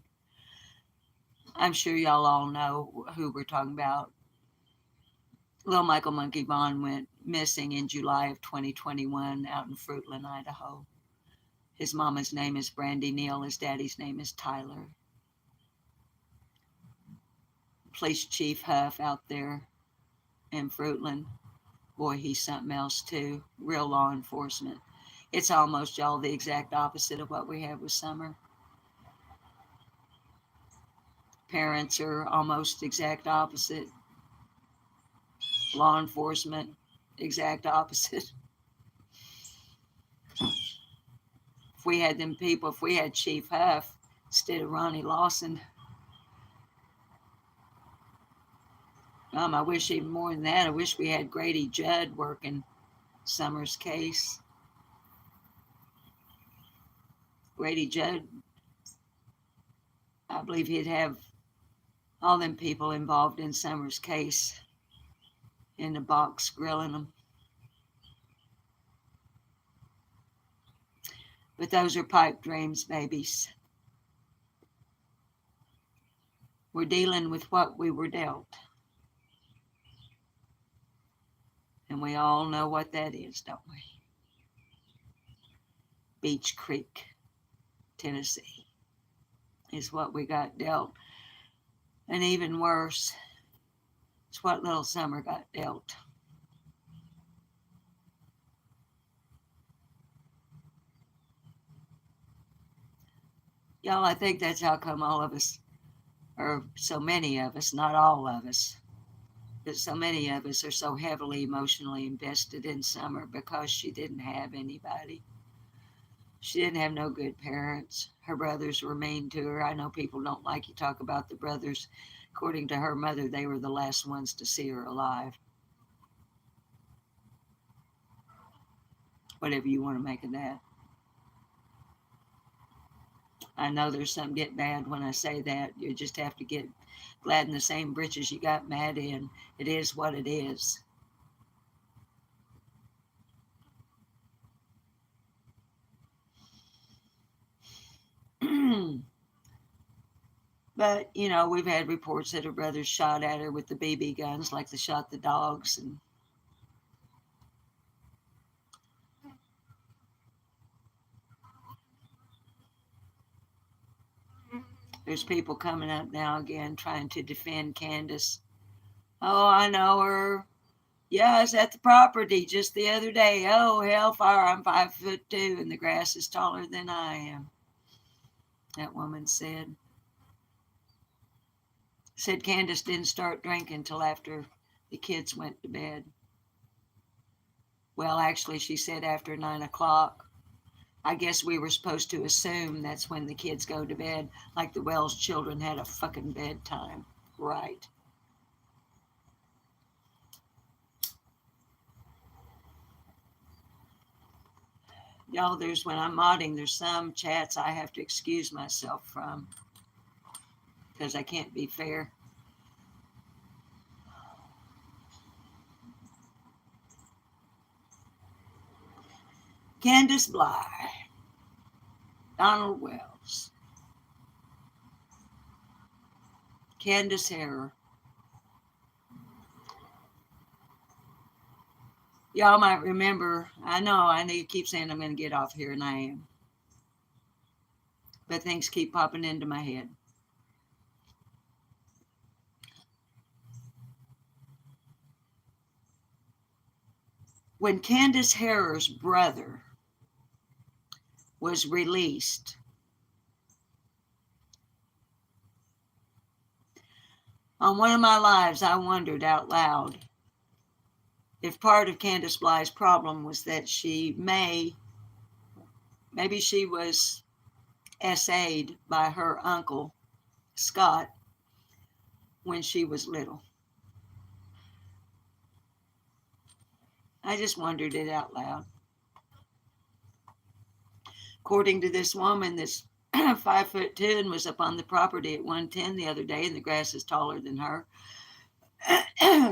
I'm sure y'all all know who we're talking about. Little Michael Monkey Vaughn went missing in July of 2021 out in Fruitland, Idaho. His mama's name is Brandy Neal. His daddy's name is Tyler. Police Chief Huff out there in Fruitland, boy, he's something else too. Real law enforcement. It's almost, y'all, the exact opposite of what we have with Summer. Parents are almost exact opposite. Law enforcement, exact opposite. If we had them people, if we had Chief Huff instead of Ronnie Lawson, I wish even more than that. I wish we had Grady Judd working Summer's case. Grady Judd, I believe he'd have all them people involved in Summer's case in the box grilling them. But those are pipe dreams, babies. We're dealing with what we were dealt. And we all know what that is, don't we? Beach Creek, Tennessee, is what we got dealt. And even worse, it's what little Summer got dealt. Y'all, I think that's how come all of us, or so many of us, not all of us, but so many of us are so heavily emotionally invested in Summer because she didn't have anybody. She didn't have no good parents. Her brothers were mean to her. I know people don't like you talk about the brothers. According to her mother, they were the last ones to see her alive. Whatever you want to make of that. I know there's some get mad when I say that. You just have to get glad in the same britches you got mad in. It is what it is. But, you know, we've had reports that her brothers shot at her with the BB guns like they shot the dogs. And there's people coming up now again trying to defend Candace. Oh, I know her. Yeah, I was at the property just the other day. Oh, hellfire, I'm 5'2" and the grass is taller than I am. That woman said. Said Candace didn't start drinking till after the kids went to bed. Well, actually, she said after 9 o'clock. I guess we were supposed to assume that's when the kids go to bed, like the Wells children had a fucking bedtime. Right. Y'all, when I'm modding, there's some chats I have to excuse myself from because I can't be fair. Candace Bly, Donald Wells, Candace Harrer. Y'all might remember, I know I need to keep saying I'm going to get off here, and I am. But things keep popping into my head. When Candace Harrer's brother was released, on one of my lives, I wondered out loud if part of Candace Bly's problem was that maybe she was SA'd by her uncle, Scott, when she was little. I just wondered it out loud. According to this woman, this 5'2" and was up on the property at 110 the other day, and the grass is taller than her,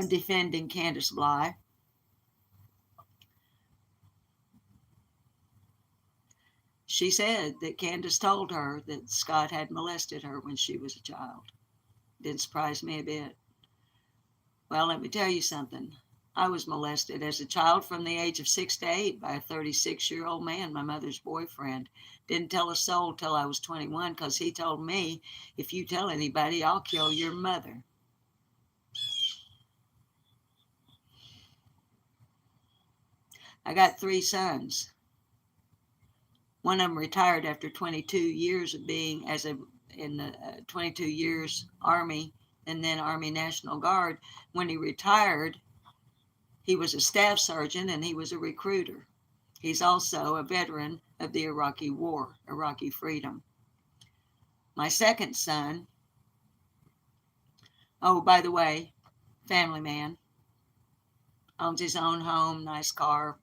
defending Candace Bly. She said that Candace told her that Scott had molested her when she was a child. Didn't surprise me a bit. Well, let me tell you something. I was molested as a child from the age of 6 to 8 by a 36-year-old man, my mother's boyfriend. Didn't tell a soul till I was 21 because he told me, if you tell anybody, I'll kill your mother. I got 3 sons. One of them retired after 22 years of being in the 22 years Army and then Army National Guard. When he retired, he was a staff sergeant and he was a recruiter. He's also a veteran of the Iraqi War, Iraqi freedom. My second son, oh, by the way, family man, owns his own home, nice car,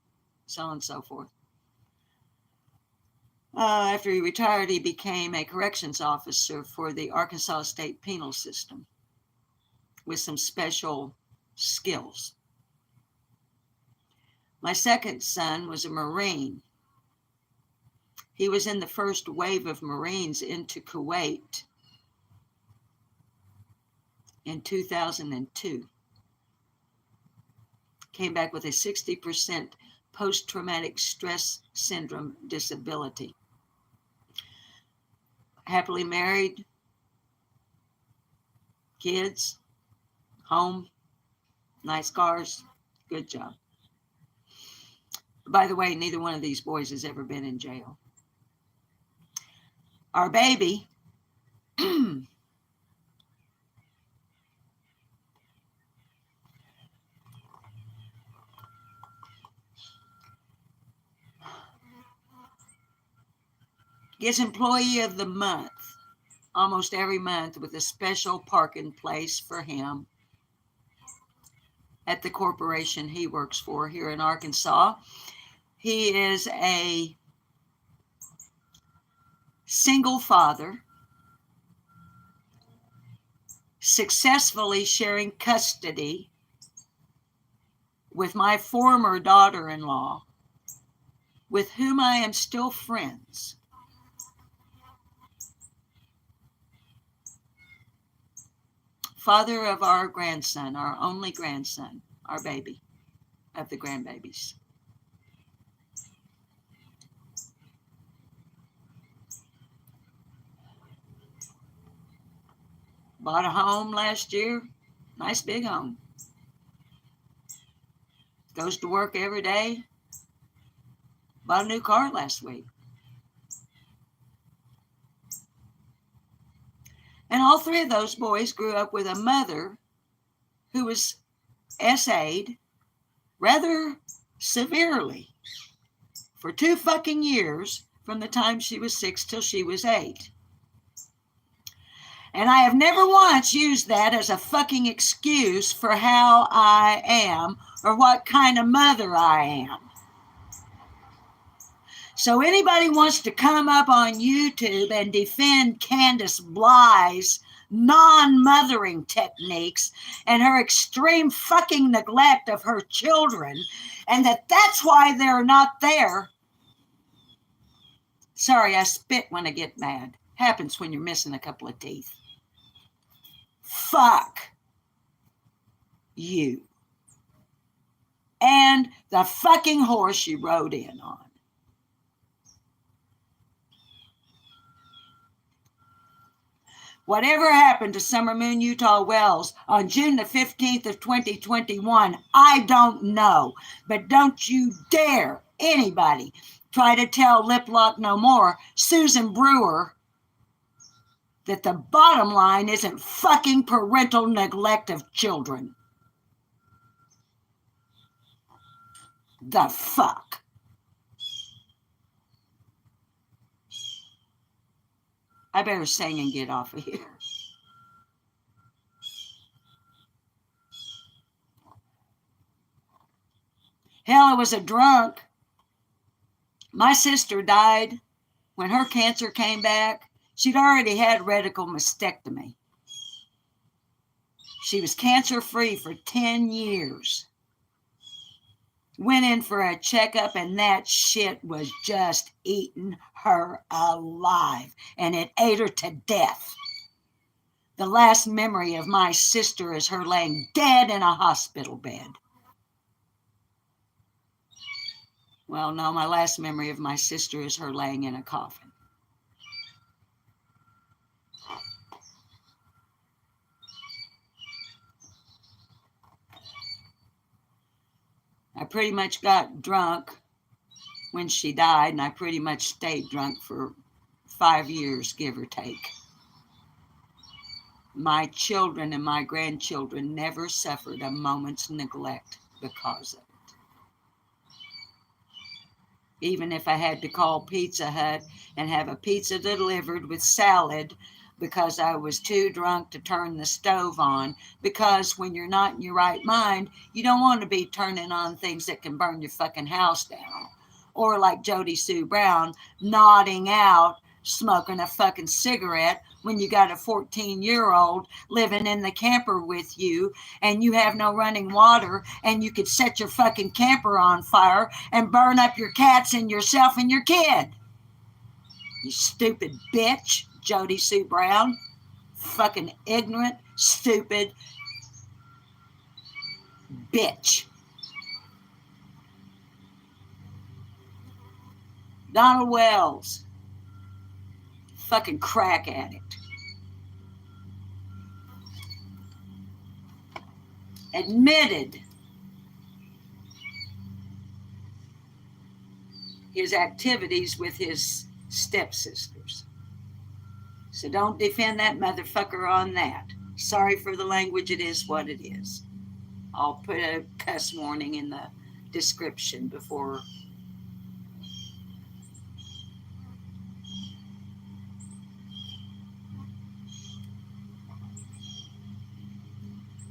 so on and so forth. After he retired, he became a corrections officer for the Arkansas State Penal System with some special skills. My second son was a Marine. He was in the first wave of Marines into Kuwait in 2002. Came back with a 60% post-traumatic stress syndrome disability. Happily married, kids, home, nice cars, good job. By the way, neither one of these boys has ever been in jail. Our baby gets Employee of the Month almost every month with a special parking place for him at the corporation he works for here in Arkansas. He is a single father, successfully sharing custody with my former daughter-in-law, with whom I am still friends. Father of our grandson, our only grandson, our baby, of the grandbabies. Bought a home last year, nice big home. Goes to work every day. Bought a new car last week. And all 3 of those boys grew up with a mother who was SA'd rather severely for 2 fucking years from the time she was 6 till she was 8. And I have never once used that as a fucking excuse for how I am or what kind of mother I am. So anybody wants to come up on YouTube and defend Candace Bly's non-mothering techniques and her extreme fucking neglect of her children, and that's why they're not there. Sorry, I spit when I get mad. Happens when you're missing a couple of teeth. Fuck you. And the fucking horse you rode in on. Whatever happened to Summer Moon Utah Wells on June the 15th of 2021, I don't know. But don't you dare, anybody, try to tell Lip Lock No More, Susan Brewer, that the bottom line isn't fucking parental neglect of children. The fuck? I better sing and get off of here. Hell, I was a drunk. My sister died when her cancer came back. She'd already had radical mastectomy. She was cancer-free for 10 years. Went in for a checkup, and that shit was just eating her alive. And it ate her to death. The last memory of my sister is her laying dead in a hospital bed. Well, no, my last memory of my sister is her laying in a coffin. I pretty much got drunk when she died, and I pretty much stayed drunk for 5 years, give or take. My children and my grandchildren never suffered a moment's neglect because of it. Even if I had to call Pizza Hut and have a pizza delivered with salad because I was too drunk to turn the stove on, because when you're not in your right mind, you don't want to be turning on things that can burn your fucking house down. Or like Jody Sue Brown, nodding out, smoking a fucking cigarette when you got a 14-year-old living in the camper with you and you have no running water and you could set your fucking camper on fire and burn up your cats and yourself and your kid. You stupid bitch, Jody Sue Brown. Fucking ignorant, stupid bitch. Donald Wells. Fucking crack addict. Admitted his activities with his stepsisters. So don't defend that motherfucker on that. Sorry for the language, it is what it is. I'll put a cuss warning in the description before.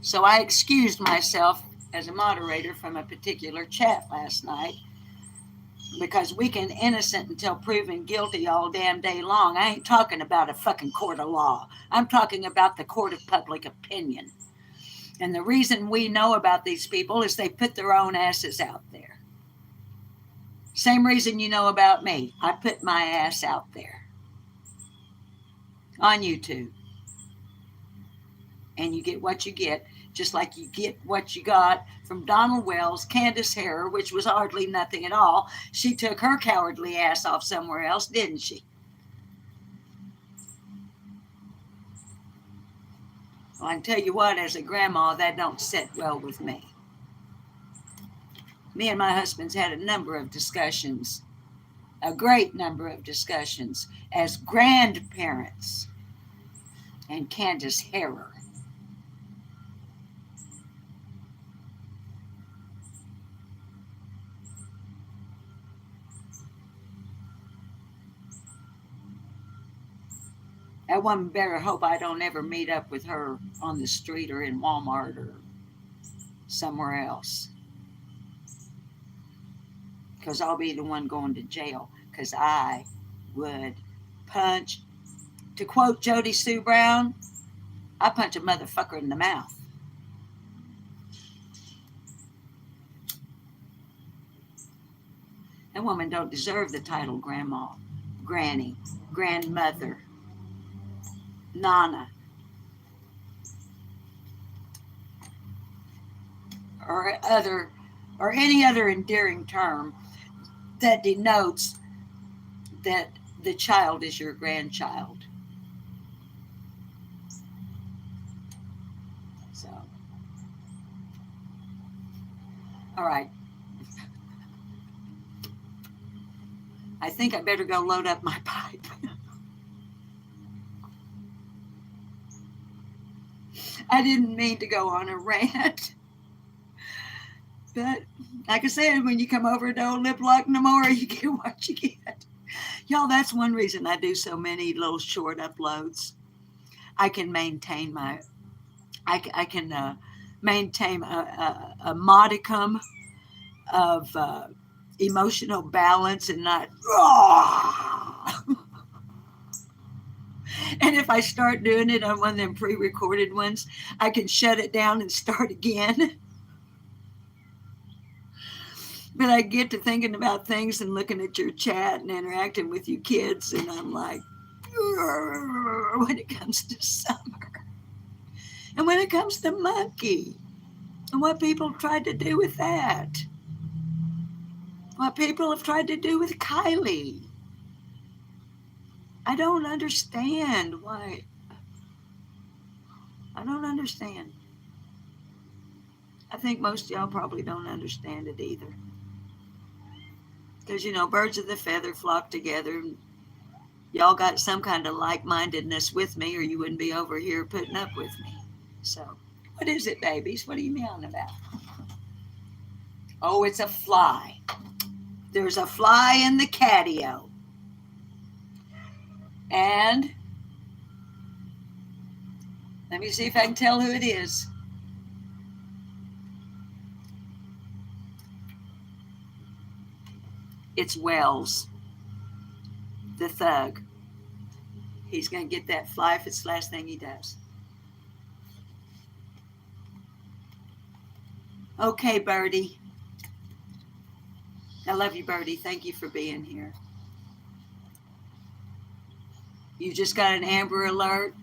So I excused myself as a moderator from a particular chat last night because we can innocent until proven guilty all damn day long. I ain't talking about a fucking court of law. I'm talking about the court of public opinion. And the reason we know about these people is they put their own asses out there. Same reason you know about me. I put my ass out there on YouTube. And you get what you get, just like you get what you got from Donald Wells, Candace Harrer, which was hardly nothing at all. She took her cowardly ass off somewhere else, didn't she? Well, I can tell you what, as a grandma, that don't sit well with me. Me and my husband's had a number of discussions, a great number of discussions, as grandparents. And Candace Harrer. That woman better hope I don't ever meet up with her on the street or in Walmart or somewhere else. Because I'll be the one going to jail. Because I would punch, to quote Jody Sue Brown, I punch a motherfucker in the mouth. That woman don't deserve the title grandma, granny, grandmother, nana, or any other endearing term that denotes that the child is your grandchild. So, all right. I think I better go load up my pipe. I didn't mean to go on a rant. But like I said, when you come over, don't lip lock no more, you get what you get. Y'all, that's one reason I do so many little short uploads. I can maintain my, I can maintain a modicum of emotional balance and not And if I start doing it on one of them pre-recorded ones, I can shut it down and start again. But I get to thinking about things and looking at your chat and interacting with you kids, and I'm like, when it comes to summer, and when it comes to monkey, and what people tried to do with that, what people have tried to do with Kylie. I don't understand why. I don't understand. I think most of y'all probably don't understand it either. Because, birds of the feather flock together. Y'all got some kind of like-mindedness with me, or you wouldn't be over here putting up with me. So, what is it, babies? What are you meowing about? Oh, it's a fly. There's a fly in the catio. And let me see if I can tell who it is. It's Wells, the thug. He's going to get that fly if it's the last thing he does. Okay, Birdie. I love you, Birdie. Thank you for being here. You just got an Amber Alert.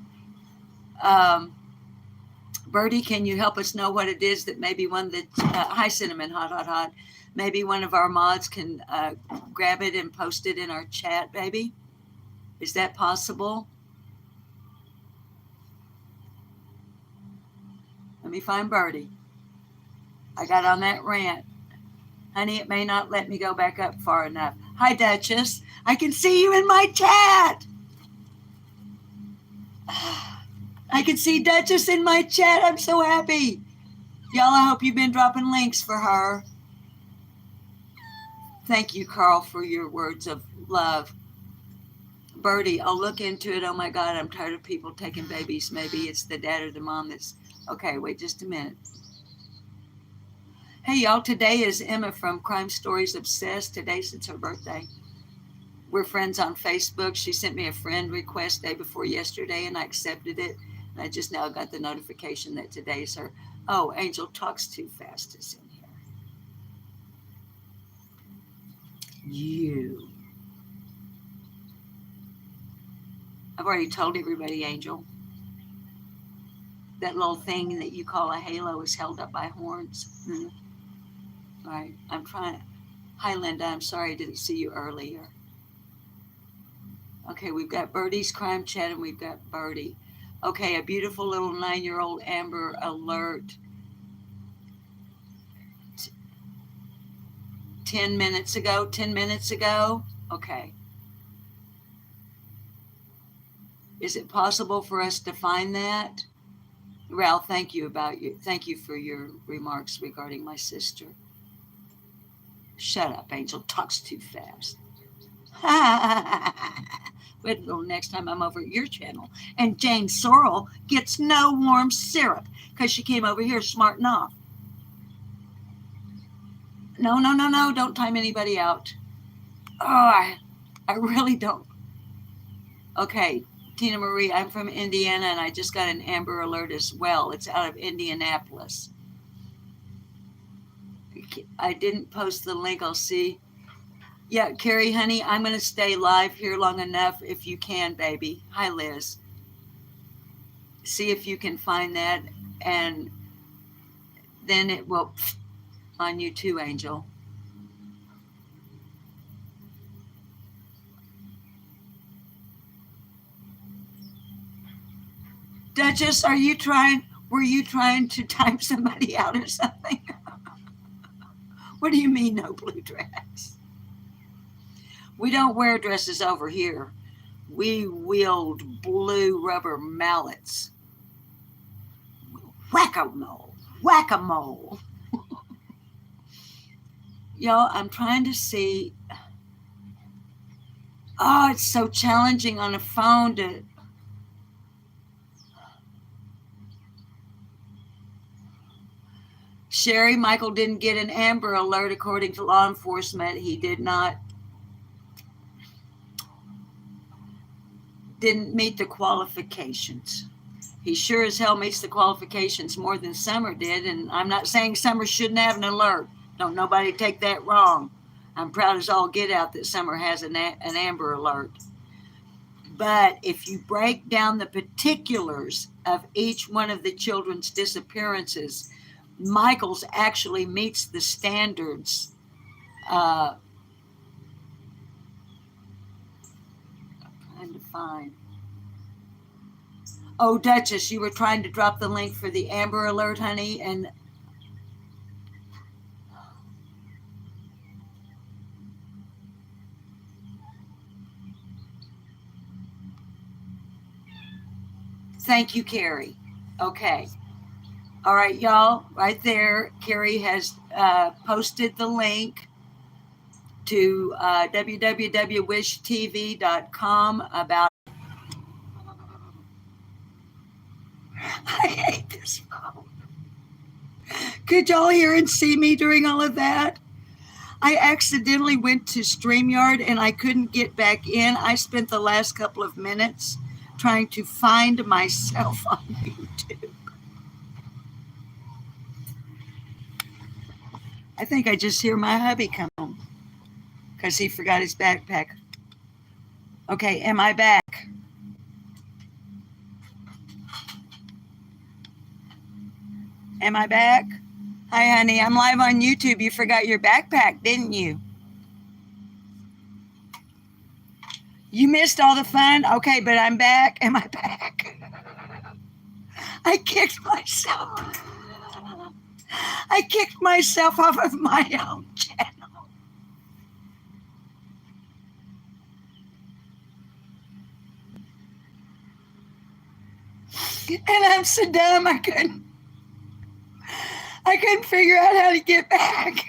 Birdie, can you help us know what it is that maybe one that, hi Cinnamon, hot. Maybe one of our mods can grab it and post it in our chat, baby? Is that possible? Let me find Birdie. I got on that rant. Honey, it may not let me go back up far enough. Hi, Duchess. I can see you in my chat. I can see Duchess in my chat. I'm so happy. Y'all, I hope you've been dropping links for her. Thank you, Carl, for your words of love. Birdie, I'll look into it. Oh, my God, I'm tired of people taking babies. Maybe it's the dad or the mom that's... Okay, wait just a minute. Hey, y'all, today is Emma from Crime Stories Obsessed. Today's it's her birthday. We're friends on Facebook. She sent me a friend request day before yesterday, and I accepted it. And I just now got the notification that today's her. Oh, Angel Talks Too Fast is in here. I've already told everybody, Angel. That little thing that you call a halo is held up by horns. All right, I'm trying. Hi, Linda. I'm sorry I didn't see you earlier. Okay, we've got Birdie's Crime Chat, and we've got Birdie. Okay, a beautiful little 9-year-old Amber Alert. 10 minutes ago. Okay. Is it possible for us to find that? Ralph, thank you for your remarks regarding my sister. Shut up, Angel. Talks too fast. Wait until next time I'm over at your channel. And Jane Sorrell gets no warm syrup because she came over here smarting off. No. Don't time anybody out. Oh, I really don't. Okay, Tina Marie, I'm from Indiana, and I just got an Amber Alert as well. It's out of Indianapolis. I didn't post the link. I'll see. Yeah, Carrie, honey, I'm going to stay live here long enough if you can, baby. Hi, Liz. See if you can find that, and then it will on you too, Angel. Duchess, were you trying to time somebody out or something? What do you mean, no blue dress? We don't wear dresses over here. We wield blue rubber mallets. Whack-a-mole. Whack-a-mole. Y'all, I'm trying to see. Oh, it's so challenging on a phone to... Sherry, Michael didn't get an Amber Alert according to law enforcement. He did not. didn't meet the qualifications. He sure as hell meets the qualifications more than Summer did, and I'm not saying Summer shouldn't have an alert. Don't nobody take that wrong. I'm proud as all get out that Summer has an Amber Alert. But if you break down the particulars of each one of the children's disappearances, Michael's actually meets the standards. I'm trying to find. Oh, Duchess, you were trying to drop the link for the Amber Alert, honey, and thank you, Carrie. Okay. All right, y'all, right there, Carrie has posted the link to www.wishtv.com about. I hate this phone. Could y'all hear and see me during all of that? I accidentally went to StreamYard and I couldn't get back in. I spent the last couple of minutes trying to find myself on YouTube. I think I just hear my hubby come home because he forgot his backpack. Okay, am I back? Am I back? Hi, honey. I'm live on YouTube. You forgot your backpack, didn't you? You missed all the fun? Okay, but I'm back. Am I back? I kicked myself. I kicked myself off of my own channel. And I'm so dumb I couldn't figure out how to get back.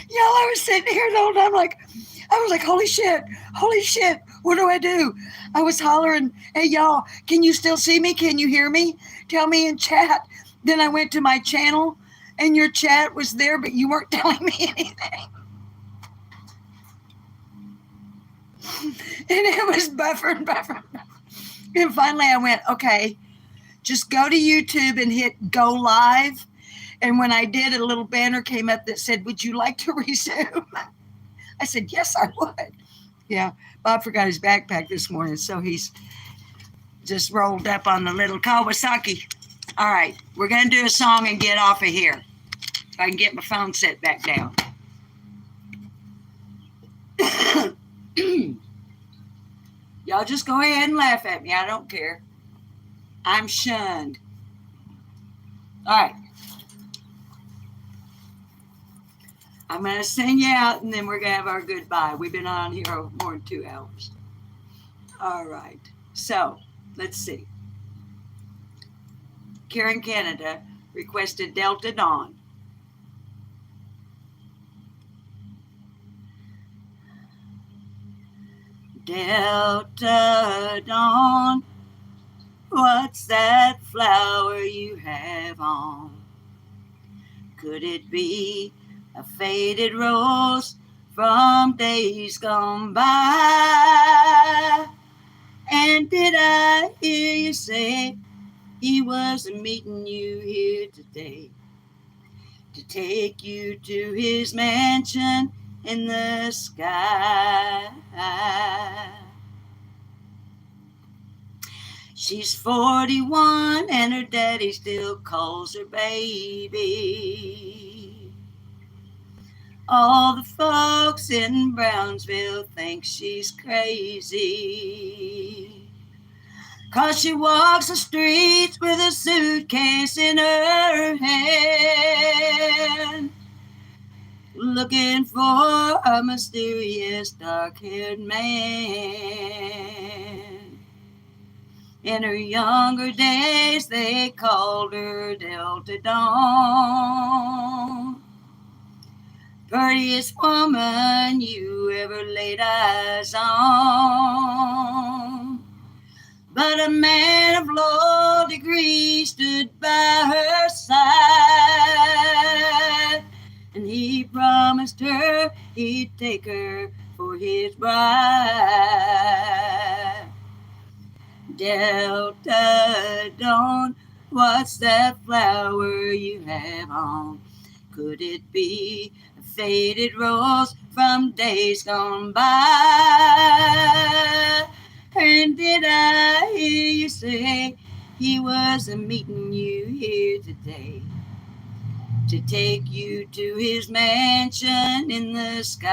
Y'all, I was sitting here the whole time I was like, holy shit, what do I do? I was hollering, hey, y'all, can you still see me? Can you hear me? Tell me in chat. Then I went to my channel, and your chat was there, but you weren't telling me anything. And it was buffering. And finally I went, okay, just go to YouTube and hit go live. And when I did, a little banner came up that said, would you like to resume? I said, yes, I would. Yeah, Bob forgot his backpack this morning, so he's just rolled up on the little Kawasaki. All right, we're going to do a song and get off of here. If I can get my phone set back down. Y'all just go ahead and laugh at me. I don't care. I'm shunned. All right. I'm going to sing you out, and then we're going to have our goodbye. We've been on here more than 2 hours. All right. So, let's see. Karen Canada requested Delta Dawn. Delta Dawn, what's that flower you have on? Could it be a faded rose from days gone by? And did I hear you say he was meeting you here today to take you to his mansion in the sky? She's 41 and her daddy still calls her baby. All the folks in Brownsville think she's crazy, 'cause she walks the streets with a suitcase in her hand, looking for a mysterious dark-haired man. In her younger days, they called her Delta Dawn, prettiest woman you ever laid eyes on. But a man of low degree stood by her side, he'd take her for his bride. Delta Dawn, what's that flower you have on? Could it be a faded rose from days gone by? And did I hear you say he was a meeting you here today to take you to his mansion in the sky?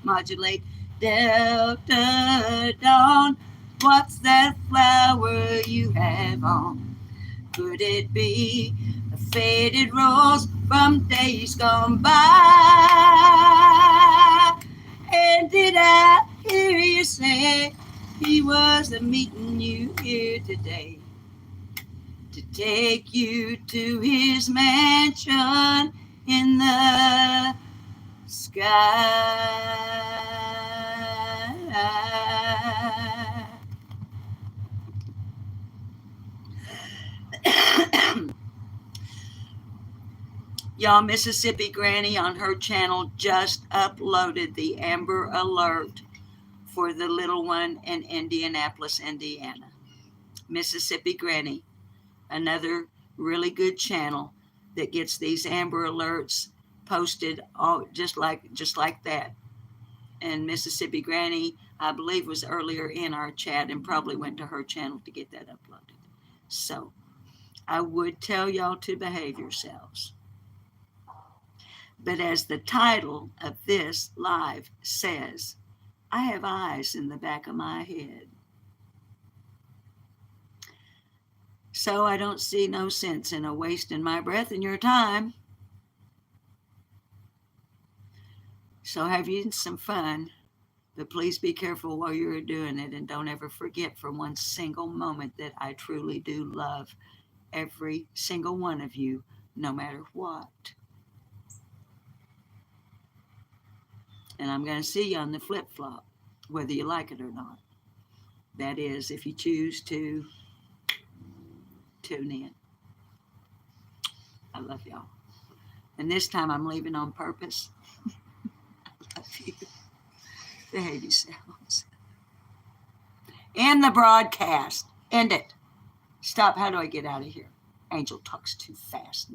Modulate. Delta Dawn, what's that flower you have on? Could it be a faded rose from days gone by? And did I hear you say he was a meeting you here today to take you to his mansion in the sky? Y'all, Mississippi Granny on her channel just uploaded the Amber Alert for the little one in Indianapolis, Indiana. Mississippi Granny, another really good channel that gets these Amber Alerts posted all just like that. And Mississippi Granny, I believe, was earlier in our chat and probably went to her channel to get that uploaded. So I would tell y'all to behave yourselves. But as the title of this live says, I have eyes in the back of my head. So I don't see no sense in a wasting my breath and your time. So have you some fun, but please be careful while you're doing it, and don't ever forget for one single moment that I truly do love every single one of you, no matter what. And I'm going to see you on the flip-flop, whether you like it or not. That is, if you choose to tune in. I love y'all. And this time I'm leaving on purpose. I love you. Behave yourselves. End the broadcast. End it. Stop. How do I get out of here? Angel talks too fast.